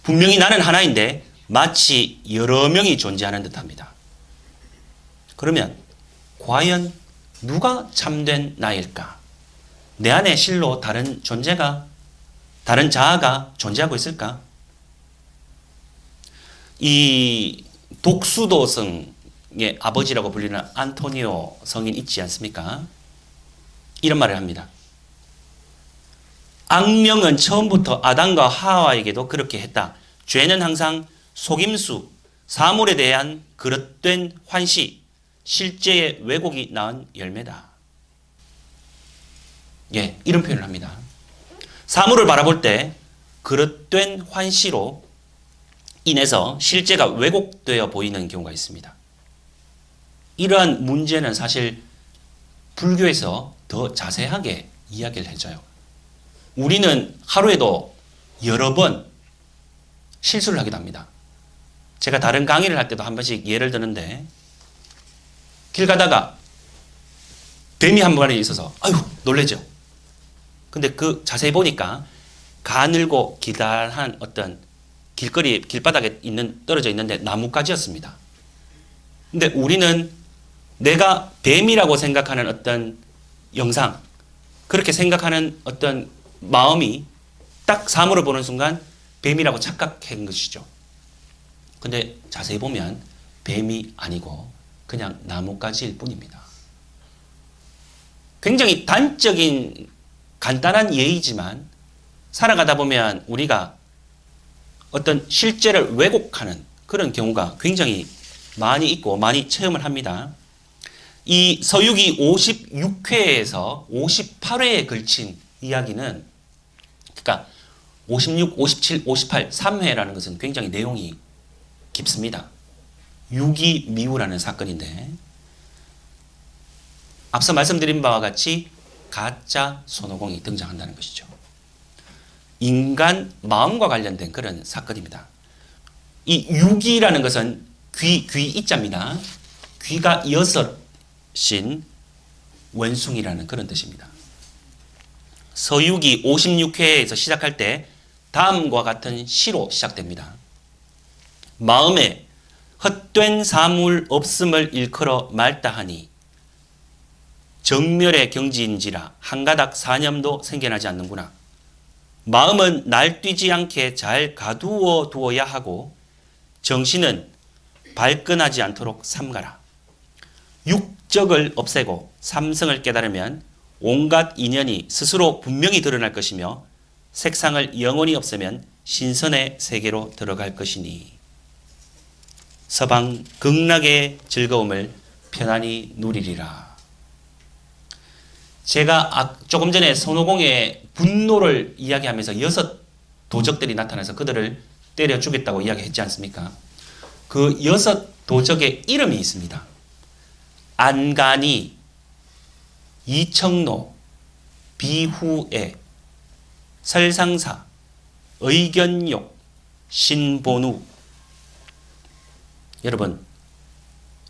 분명히 나는 하나인데 마치 여러 명이 존재하는 듯합니다. 그러면 과연 누가 참된 나일까? 내 안에 실로 다른 존재가, 다른 자아가 존재하고 있을까? 이 독수도성의 아버지라고 불리는 안토니오 성인 있지 않습니까? 이런 말을 합니다. 악령은 처음부터 아담과 하와에게도 그렇게 했다. 죄는 항상 속임수, 사물에 대한 그릇된 환시, 실제의 왜곡이 낳은 열매다. 예, 이런 표현을 합니다. 사물을 바라볼 때 그릇된 환시로 인해서 실제가 왜곡되어 보이는 경우가 있습니다. 이러한 문제는 사실 불교에서 더 자세하게 이야기를 해줘요. 우리는 하루에도 여러 번 실수를 하기도 합니다. 제가 다른 강의를 할 때도 한 번씩 예를 드는데, 길 가다가 뱀이 한 마리 있어서 아유 놀라죠. 근데 그 자세히 보니까 가늘고 기다란 어떤 길거리 길바닥에 떨어져 있는데 나뭇가지였습니다. 근데 우리는 내가 뱀이라고 생각하는 어떤 영상, 그렇게 생각하는 어떤 마음이 딱 사물을 보는 순간 뱀이라고 착각한 것이죠. 근데 자세히 보면 뱀이 아니고 그냥 나뭇가지일 뿐입니다. 굉장히 단적인 간단한 예이지만 살아가다 보면 우리가 어떤 실제를 왜곡하는 그런 경우가 굉장히 많이 있고 많이 체험을 합니다. 이 서유기 56회에서 58회에 걸친 이야기는, 그러니까 56, 57, 58, 3회라는 것은 굉장히 내용이 깊습니다. 유기미우라는 사건인데, 앞서 말씀드린 바와 같이 가짜 손오공이 등장한다는 것이죠. 인간 마음과 관련된 그런 사건입니다. 이 유기라는 것은 이자입니다. 귀가 여섯인 원숭이라는 그런 뜻입니다. 서유기 56회에서 시작할 때 다음과 같은 시로 시작됩니다. 마음에 헛된 사물 없음을 일컬어 말다하니 정멸의 경지인지라 한가닥 사념도 생겨나지 않는구나. 마음은 날뛰지 않게 잘 가두어 두어야 하고 정신은 발끈하지 않도록 삼가라. 육적을 없애고 삼성을 깨달으면 온갖 인연이 스스로 분명히 드러날 것이며 색상을 영원히 없애면 신선의 세계로 들어갈 것이니 서방 극락의 즐거움을 편안히 누리리라. 제가 조금 전에 손오공의 분노를 이야기하면서 6 도적들이 나타나서 그들을 때려 죽였다고 이야기했지 않습니까? 그 6 도적의 이름이 있습니다. 안간이, 이청노, 비후애, 설상사, 의견욕, 신본우. 여러분,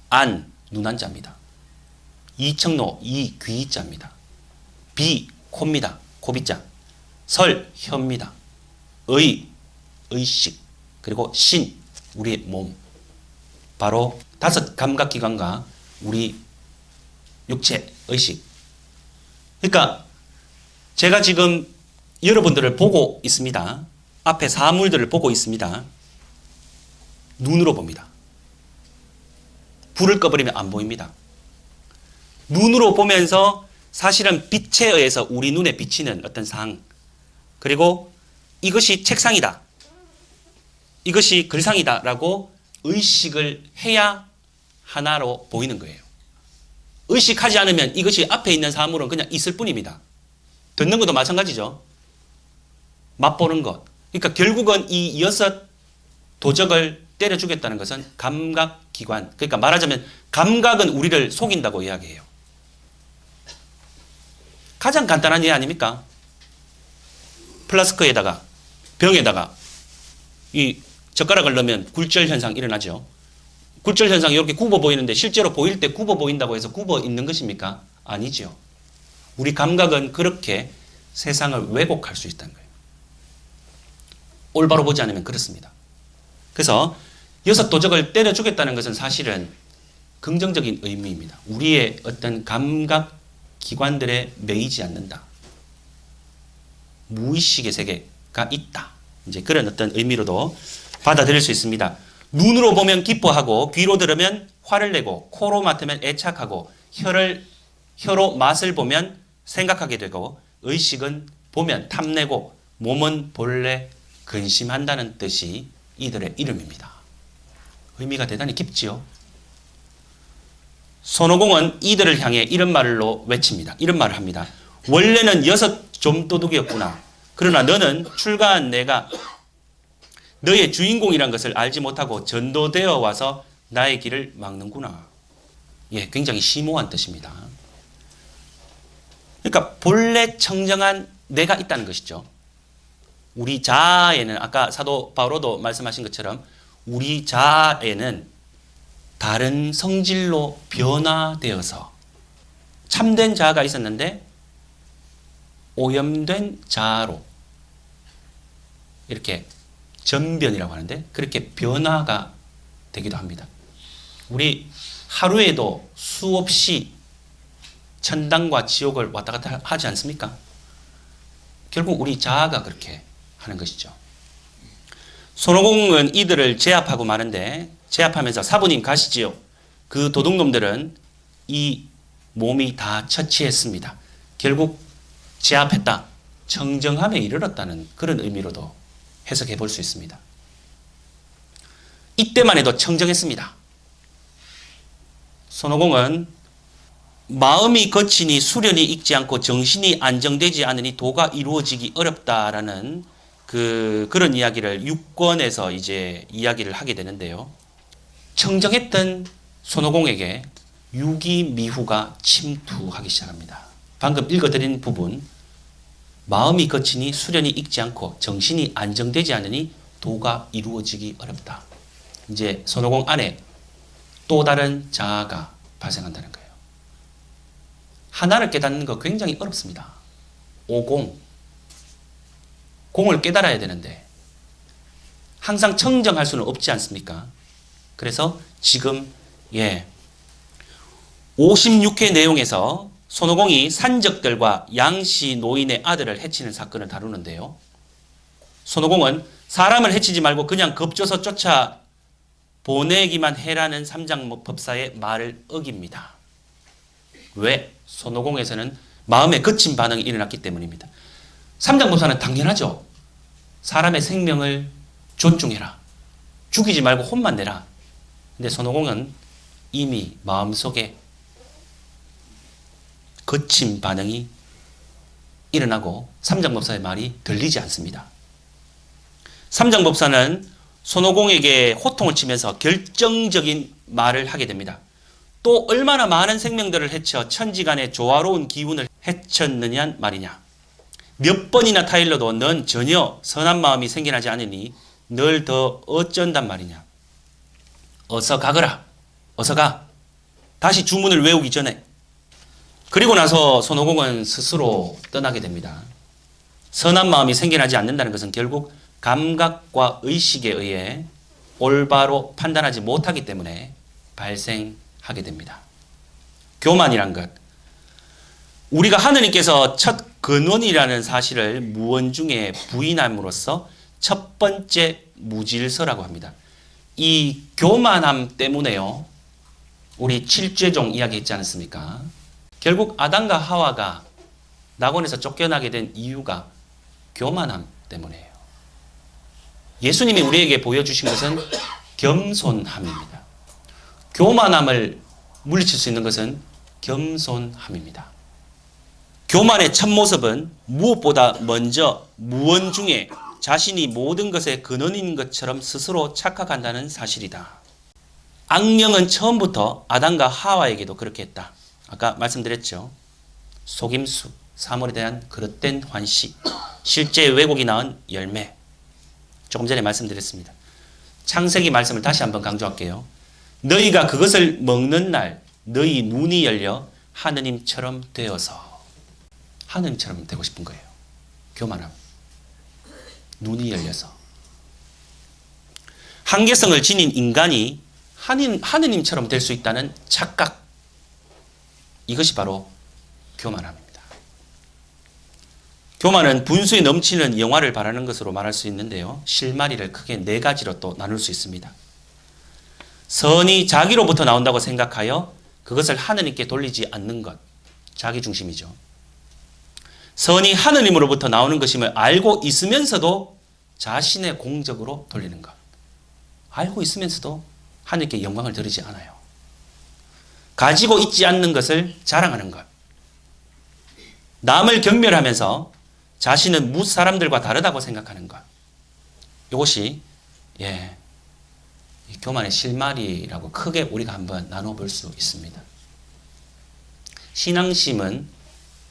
안, 눈한자입니다. 이청노, 이, 귀자입니다. 비, 코입니다. 코비자. 설, 혀입니다. 의, 의식. 그리고 신, 우리의 몸. 바로 5 감각기관과 우리 육체, 의식. 그러니까 제가 지금 여러분들을 보고 있습니다. 앞에 사물들을 보고 있습니다. 눈으로 봅니다. 불을 꺼버리면 안 보입니다. 눈으로 보면서 사실은 빛에 의해서 우리 눈에 비치는 어떤 상, 그리고 이것이 책상이다, 이것이 글상이다 라고 의식을 해야 하나로 보이는 거예요. 의식하지 않으면 이것이 앞에 있는 사물은 그냥 있을 뿐입니다. 듣는 것도 마찬가지죠. 맛보는 것. 그러니까 결국은 이 6 도적을 때려 죽였다는 것은 감각기관. 그러니까 말하자면 감각은 우리를 속인다고 이야기해요. 가장 간단한 예 아닙니까? 플라스크에다가 병에다가 이 젓가락을 넣으면 굴절 현상 일어나죠. 굴절 현상이 이렇게 굽어 보이는데 실제로 보일 때 굽어 보인다고 해서 굽어 있는 것입니까? 아니죠. 우리 감각은 그렇게 세상을 왜곡할 수 있다는 거예요. 올바로 보지 않으면 그렇습니다. 그래서 6 도적을 때려 죽였다는 것은 사실은 긍정적인 의미입니다. 우리의 어떤 감각 기관들에 매이지 않는다. 무의식의 세계가 있다. 이제 그런 어떤 의미로도 받아들일 수 있습니다. 눈으로 보면 기뻐하고 귀로 들으면 화를 내고 코로 맡으면 애착하고 혀로 맛을 보면 생각하게 되고 의식은 보면 탐내고 몸은 본래 근심한다는 뜻이 이들의 이름입니다. 의미가 대단히 깊지요. 손오공은 이들을 향해 이런 말로 외칩니다. 이런 말을 합니다. 원래는 6 좀도둑이었구나. 그러나 너는 출가한 내가 너의 주인공이란 것을 알지 못하고 전도되어 와서 나의 길을 막는구나. 예, 굉장히 심오한 뜻입니다. 그러니까 본래 청정한 내가 있다는 것이죠. 우리 자아에는 아까 사도 바오로도 말씀하신 것처럼 우리 자아에는 다른 성질로 변화되어서 참된 자아가 있었는데 오염된 자아로 이렇게 전변이라고 하는데 그렇게 변화가 되기도 합니다. 우리 하루에도 수없이 천당과 지옥을 왔다 갔다 하지 않습니까? 결국 우리 자아가 그렇게 하는 것이죠. 손오공은 이들을 제압하고 마는데 제압하면서 사부님 가시지요. 그 도둑놈들은 이 몸이 다 처치했습니다. 결국 제압했다. 청정함에 이르렀다는 그런 의미로도 해석해 볼 수 있습니다. 이때만 해도 청정했습니다. 손오공은 마음이 거치니 수련이 익지 않고 정신이 안정되지 않으니 도가 이루어지기 어렵다라는 그런 이야기를 6권에서 이제 이야기를 하게 되는데요. 청정했던 손오공에게 유기미후가 침투하기 시작합니다. 방금 읽어드린 부분, 마음이 거치니 수련이 익지 않고 정신이 안정되지 않으니 도가 이루어지기 어렵다. 이제 손오공 안에 또 다른 자아가 발생한다는 거예요. 하나를 깨닫는 거 굉장히 어렵습니다. 오공. 공을 깨달아야 되는데 항상 청정할 수는 없지 않습니까? 그래서 지금 56회 내용에서 손오공이 산적들과 양씨 노인의 아들을 해치는 사건을 다루는데요. 손오공은 사람을 해치지 말고 그냥 겁줘서 쫓아 보내기만 해라는 삼장법사의 말을 어깁니다. 왜? 손오공에서는 마음에 거친 반응이 일어났기 때문입니다. 삼장법사는 당연하죠. 사람의 생명을 존중해라. 죽이지 말고 혼만 내라. 근데 손오공은 이미 마음속에 거친 반응이 일어나고 삼장법사의 말이 들리지 않습니다. 삼장법사는 손오공에게 호통을 치면서 결정적인 말을 하게 됩니다. 또 얼마나 많은 생명들을 해쳐 천지간의 조화로운 기운을 해쳤느냐 말이냐. 몇 번이나 타일러도 넌 전혀 선한 마음이 생겨나지 않으니 널 더 어쩐단 말이냐. 어서 가거라. 어서 가. 다시 주문을 외우기 전에. 그리고 나서 손오공은 스스로 떠나게 됩니다. 선한 마음이 생겨나지 않는다는 것은 결국 감각과 의식에 의해 올바로 판단하지 못하기 때문에 발생하게 됩니다. 교만이란 것. 우리가 하느님께서 첫 근원이라는 사실을 무언중에 부인함으로써 첫 번째 무질서라고 합니다. 이 교만함 때문에요. 우리 7죄종 이야기했지 않습니까? 결국 아담과 하와가 낙원에서 쫓겨나게 된 이유가 교만함 때문이에요. 예수님이 우리에게 보여주신 것은 겸손함입니다. 교만함을 물리칠 수 있는 것은 겸손함입니다. 교만의 첫 모습은 무엇보다 먼저 무언중에 자신이 모든 것의 근원인 것처럼 스스로 착각한다는 사실이다. 악령은 처음부터 아담과 하와에게도 그렇게 했다. 아까 말씀드렸죠. 속임수, 사물에 대한 그릇된 환시, 실제 왜곡이 낳은 열매. 조금 전에 말씀드렸습니다. 창세기 말씀을 다시 한번 강조할게요. 너희가 그것을 먹는 날 너희 눈이 열려 하느님처럼 되어서, 하느님처럼 되고 싶은 거예요. 교만함. 눈이 열려서. 한계성을 지닌 인간이 하느님처럼 될 수 있다는 착각. 이것이 바로 교만함입니다. 교만은 분수에 넘치는 영화를 바라는 것으로 말할 수 있는데요. 실마리를 크게 네 가지로 또 나눌 수 있습니다. 선이 자기로부터 나온다고 생각하여 그것을 하느님께 돌리지 않는 것. 자기중심이죠. 선이 하느님으로부터 나오는 것임을 알고 있으면서도 자신의 공적으로 돌리는 것. 알고 있으면서도 하느님께 영광을 드리지 않아요. 가지고 있지 않는 것을 자랑하는 것. 남을 경멸하면서 자신은 무엇 사람들과 다르다고 생각하는 것. 이것이 교만의 실마리라고 크게 우리가 한번 나눠볼 수 있습니다. 신앙심은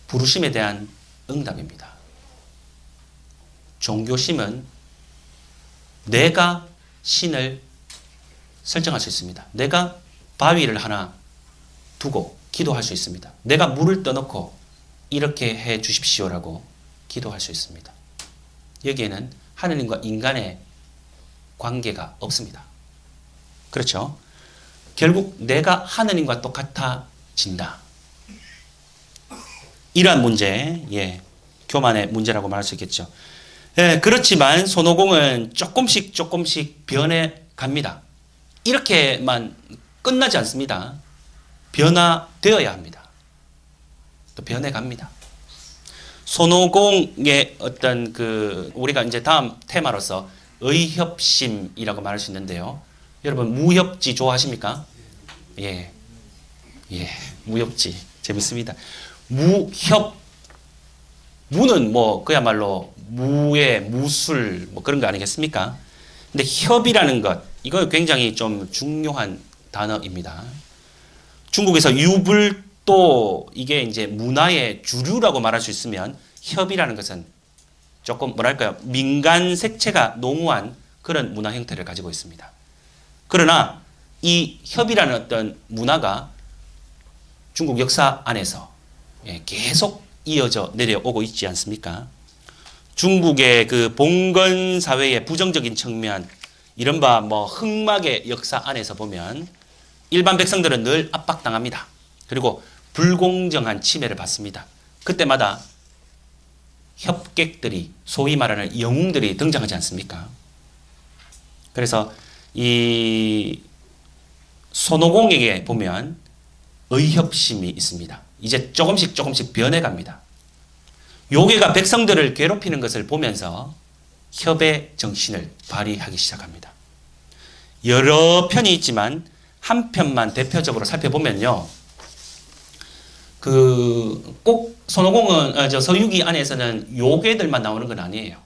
부르심에 대한 응답입니다. 종교심은 내가 신을 설정할 수 있습니다. 내가 바위를 하나 두고 기도할 수 있습니다. 내가 물을 떠놓고 이렇게 해 주십시오라고 기도할 수 있습니다. 여기에는 하느님과 인간의 관계가 없습니다. 그렇죠? 결국 내가 하느님과 똑같아진다. 이러한 문제, 교만의 문제라고 말할 수 있겠죠. 그렇지만 손오공은 조금씩 변해갑니다. 이렇게만 끝나지 않습니다. 변화되어야 합니다. 또 변해갑니다. 손오공의 어떤 우리가 이제 다음 테마로서 의협심이라고 말할 수 있는데요. 여러분, 무협지 좋아하십니까? 예. 무협지. 재밌습니다. 무는 그야말로 무의 무술, 그런 거 아니겠습니까? 근데 협이라는 것, 이거 굉장히 좀 중요한 단어입니다. 중국에서 유불도 이게 이제 문화의 주류라고 말할 수 있으면 협이라는 것은 조금 민간 색채가 농후한 그런 문화 형태를 가지고 있습니다. 그러나 이 협이라는 어떤 문화가 중국 역사 안에서 계속 이어져 내려오고 있지 않습니까? 중국의 봉건 사회의 부정적인 측면, 이른바 흑막의 역사 안에서 보면 일반 백성들은 늘 압박당합니다. 그리고 불공정한 침해를 받습니다. 그때마다 협객들이, 소위 말하는 영웅들이 등장하지 않습니까? 그래서 이 손오공에게 보면 의협심이 있습니다. 이제 조금씩 변해갑니다. 요괴가 백성들을 괴롭히는 것을 보면서 협의 정신을 발휘하기 시작합니다. 여러 편이 있지만 한 편만 대표적으로 살펴보면요. 꼭 손오공은 서유기 안에서는 요괴들만 나오는 건 아니에요.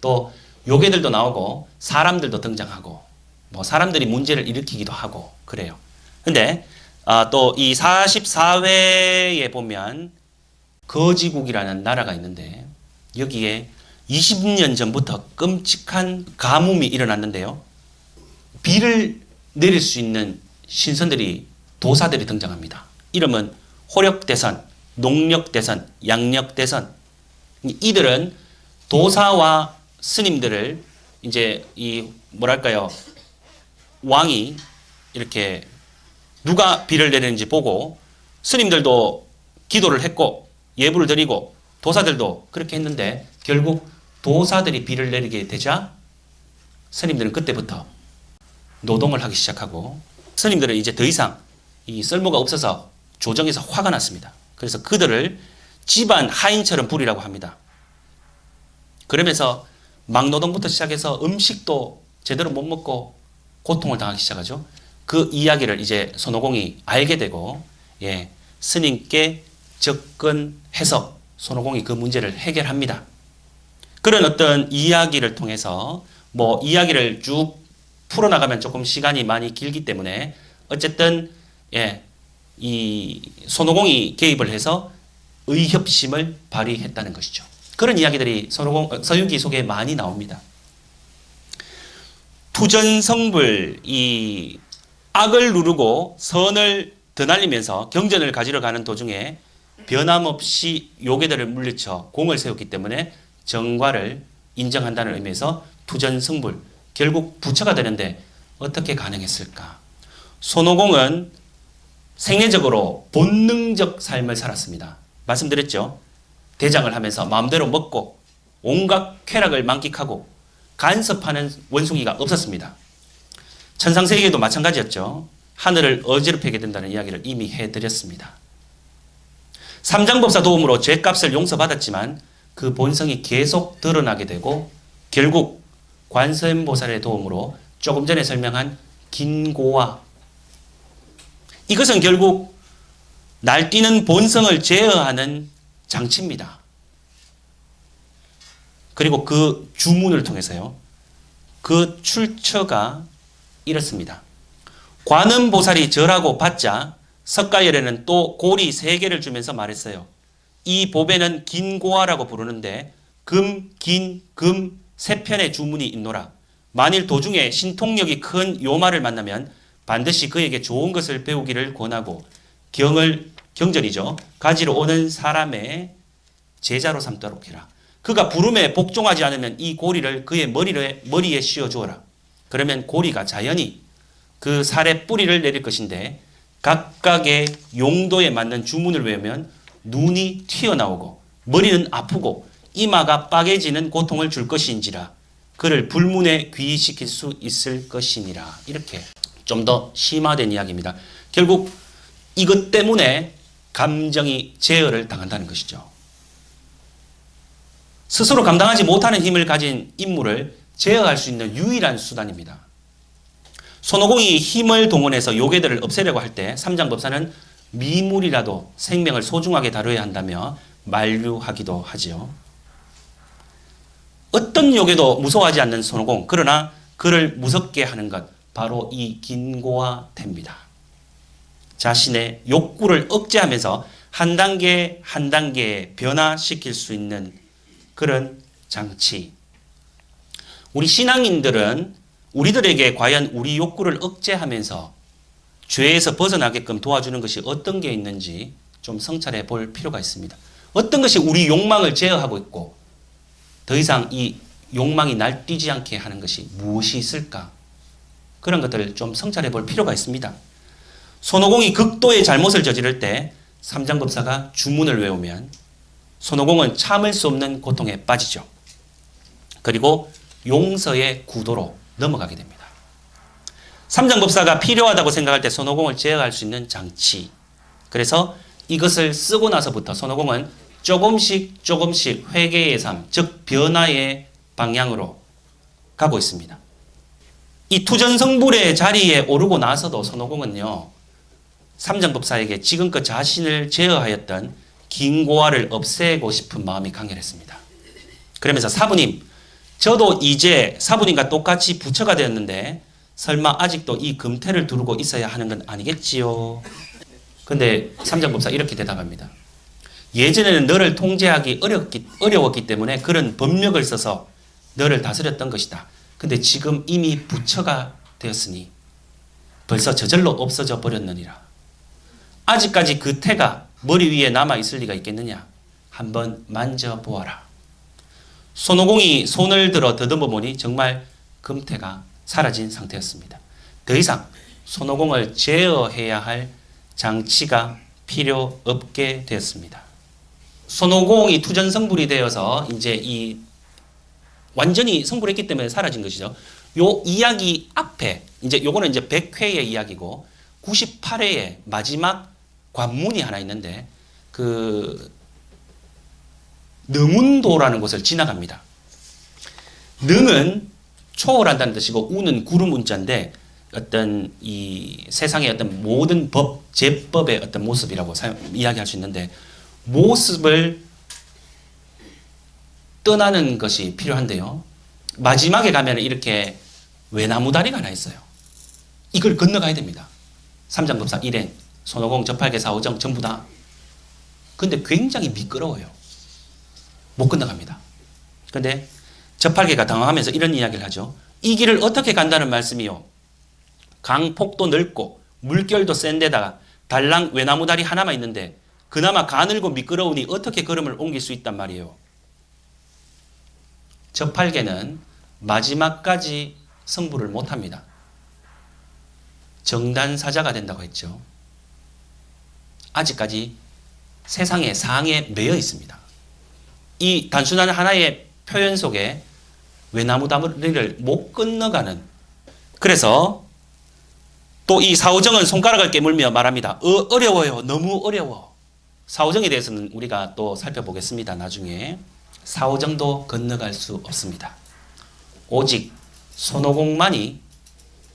또 요괴들도 나오고 사람들도 등장하고 사람들이 문제를 일으키기도 하고 그래요. 근데 또 이 44회에 보면 거지국이라는 나라가 있는데 여기에 20년 전부터 끔찍한 가뭄이 일어났는데요. 비를 내릴 수 있는 신선들이, 도사들이 등장합니다. 이름은 호력대선, 농력대선, 양력대선. 이들은 도사와 스님들을 이제 왕이 이렇게 누가 비를 내리는지 보고 스님들도 기도를 했고 예불을 드리고 도사들도 그렇게 했는데 결국 도사들이 비를 내리게 되자 스님들은 그때부터 노동을 하기 시작하고 스님들은 이제 더 이상 이 쓸모가 없어서 조정에서 화가 났습니다. 그래서 그들을 집안 하인처럼 부리라고 합니다. 그러면서 막노동부터 시작해서 음식도 제대로 못 먹고 고통을 당하기 시작하죠. 그 이야기를 이제 손오공이 알게 되고 스님께 접근해서 손오공이 그 문제를 해결합니다. 그런 어떤 이야기를 통해서 뭐 이야기를 쭉 풀어나가면 조금 시간이 많이 길기 때문에 어쨌든 이 손오공이 개입을 해서 의협심을 발휘했다는 것이죠. 그런 이야기들이 서유기 속에 많이 나옵니다. 투전성불, 이 악을 누르고 선을 드날리면서 경전을 가지러 가는 도중에 변함없이 요괴들을 물리쳐 공을 세웠기 때문에 정과를 인정한다는 의미에서 투전성불, 결국 부처가 되는데 어떻게 가능했을까? 손오공은 생애적으로 본능적 삶을 살았습니다. 말씀드렸죠. 대장을 하면서 마음대로 먹고 온갖 쾌락을 만끽하고 간섭하는 원숭이가 없었습니다. 천상세계도 마찬가지였죠. 하늘을 어지럽히게 된다는 이야기를 이미 해드렸습니다. 삼장법사 도움으로 죄값을 용서받았지만 그 본성이 계속 드러나게 되고 결국 관세음보살의 도움으로 조금 전에 설명한 긴고와, 이것은 결국 날뛰는 본성을 제어하는 장치입니다. 그리고 그 주문을 통해서요. 그 출처가 이렇습니다. 관음보살이 절하고 받자 석가열에는 또 고리 3개를 주면서 말했어요. 이 보배는 긴고아라고 부르는데 금, 긴, 금 3편의 주문이 있노라. 만일 도중에 신통력이 큰 요마를 만나면 반드시 그에게 좋은 것을 배우기를 권하고 경전이죠. 가지러 오는 사람의 제자로 삼도록 해라. 그가 부름에 복종하지 않으면 이 고리를 그의 머리에 씌워 주어라. 그러면 고리가 자연히 그 살의 뿌리를 내릴 것인데 각각의 용도에 맞는 주문을 외우면 눈이 튀어나오고 머리는 아프고 이마가 빠개지는 고통을 줄 것인지라 그를 불문에 귀시킬 수 있을 것이니라. 이렇게 좀 더 심화된 이야기입니다. 결국 이것 때문에 감정이 제어를 당한다는 것이죠. 스스로 감당하지 못하는 힘을 가진 인물을 제어할 수 있는 유일한 수단입니다. 손오공이 힘을 동원해서 요괴들을 없애려고 할 때 삼장법사는 미물이라도 생명을 소중하게 다뤄야 한다며 만류하기도 하지요. 어떤 요괴도 무서워하지 않는 손오공, 그러나 그를 무섭게 하는 것 바로 이 긴고와 태입니다. 자신의 욕구를 억제하면서 한 단계 한 단계 변화시킬 수 있는 그런 장치. 우리 신앙인들은 우리들에게 과연 우리 욕구를 억제하면서 죄에서 벗어나게끔 도와주는 것이 어떤 게 있는지 좀 성찰해 볼 필요가 있습니다. 어떤 것이 우리 욕망을 제어하고 있고 더 이상 이 욕망이 날뛰지 않게 하는 것이 무엇이 있을까? 그런 것들을 좀 성찰해 볼 필요가 있습니다. 손오공이 극도의 잘못을 저지를 때 삼장법사가 주문을 외우면 손오공은 참을 수 없는 고통에 빠지죠. 그리고 용서의 구도로 넘어가게 됩니다. 삼장법사가 필요하다고 생각할 때 손오공을 제어할 수 있는 장치. 그래서 이것을 쓰고 나서부터 손오공은 조금씩 회개의 삶, 즉 변화의 방향으로 가고 있습니다. 이 투전성불의 자리에 오르고 나서도 손오공은요, 삼장법사에게 지금껏 자신을 제어하였던 긴고아를 없애고 싶은 마음이 강렬했습니다. 그러면서 사부님, 저도 이제 사부님과 똑같이 부처가 되었는데 설마 아직도 이 금태를 두르고 있어야 하는 건 아니겠지요? 근데 삼장법사 이렇게 대답합니다. 예전에는 너를 통제하기 어려웠기 때문에 그런 법력을 써서 너를 다스렸던 것이다. 근데 지금 이미 부처가 되었으니 벌써 저절로 없어져 버렸느니라. 아직까지 그 태가 머리 위에 남아있을 리가 있겠느냐? 한번 만져보아라. 손오공이 손을 들어 더듬어 보니 정말 금태가 사라진 상태였습니다. 더 이상 손오공을 제어해야 할 장치가 필요 없게 되었습니다. 손오공이 투전성불이 되어서 이제 완전히 성불했기 때문에 사라진 것이죠. 요 이야기 앞에 이제 요거는 이제 100회의 이야기고 98회의 마지막 관문이 하나 있는데 그 능운도라는 곳을 지나갑니다. 능은 초월한다는 뜻이고 우는 구름 운자인데 어떤 이 세상의 어떤 모든 법, 제법의 어떤 모습이라고 이야기할 수 있는데 모습을 떠나는 것이 필요한데요. 마지막에 가면 이렇게 외나무 다리가 하나 있어요. 이걸 건너가야 됩니다. 삼장법사 일행, 손오공, 저팔계, 사오정 전부 다. 근데 굉장히 미끄러워요. 못 건너갑니다. 근데 저팔계가 당황하면서 이런 이야기를 하죠. 이 길을 어떻게 간다는 말씀이요. 강폭도 넓고 물결도 센 데다가 달랑 외나무 다리 하나만 있는데 그나마 가늘고 미끄러우니 어떻게 걸음을 옮길 수 있단 말이에요. 저팔계는 마지막까지 성불을 못합니다. 정단사자가 된다고 했죠. 아직까지 세상의 상에 매여 있습니다. 이 단순한 하나의 표현 속에 외나무 다리를 못 건너가는, 그래서 또 이 사오정은 손가락을 깨물며 말합니다. 어려워요. 너무 어려워. 사오정에 대해서는 우리가 또 살펴보겠습니다. 나중에. 사오정도 건너갈 수 없습니다. 오직 손오공만이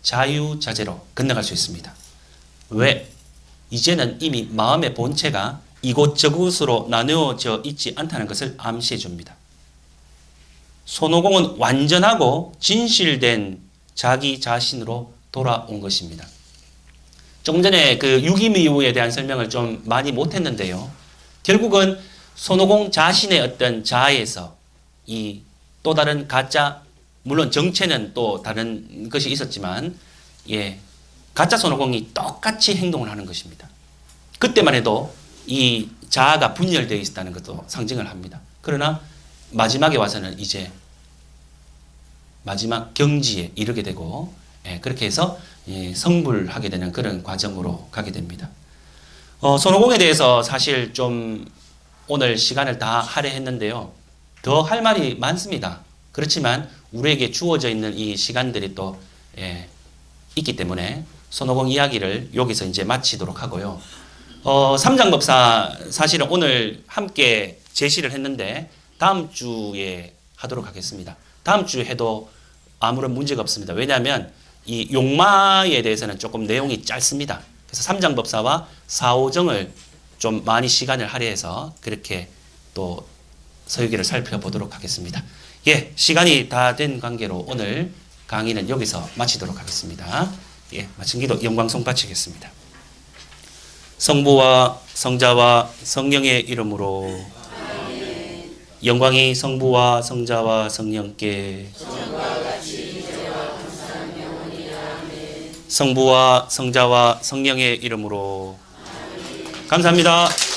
자유자재로 건너갈 수 있습니다. 왜? 이제는 이미 마음의 본체가 이곳저곳으로 나누어져 있지 않다는 것을 암시해 줍니다. 손오공은 완전하고 진실된 자기 자신으로 돌아온 것입니다. 조금 전에 그 유기미우에 대한 설명을 좀 많이 못했는데요. 결국은 손오공 자신의 어떤 자아에서 이 또 다른 가짜, 물론 정체는 또 다른 것이 있었지만, 가짜 손오공이 똑같이 행동을 하는 것입니다. 그때만 해도 이 자아가 분열되어 있다는 것도 상징을 합니다. 그러나 마지막에 와서는 이제 마지막 경지에 이르게 되고, 그렇게 해서 성불하게 되는 그런 과정으로 가게 됩니다. 손오공에 대해서 사실 좀 오늘 시간을 다 할애했는데요. 더 할 말이 많습니다. 그렇지만 우리에게 주어져 있는 이 시간들이 또 있기 때문에 손오공 이야기를 여기서 이제 마치도록 하고요. 삼장법사 사실은 오늘 함께 제시를 했는데 다음 주에 하도록 하겠습니다. 다음 주에 해도 아무런 문제가 없습니다. 왜냐하면 이 용마에 대해서는 조금 내용이 짧습니다. 그래서 삼장법사와 사오정을 좀 많이 시간을 할애해서 그렇게 또 서유기를 살펴보도록 하겠습니다. 시간이 다 된 관계로 오늘 강의는 여기서 마치도록 하겠습니다. 마친 기도 영광송 바치겠습니다. 성부와 성자와 성령의 이름으로 영광이 성부와 성자와 성령께 성부와 성자와 성령의 이름으로 감사합니다.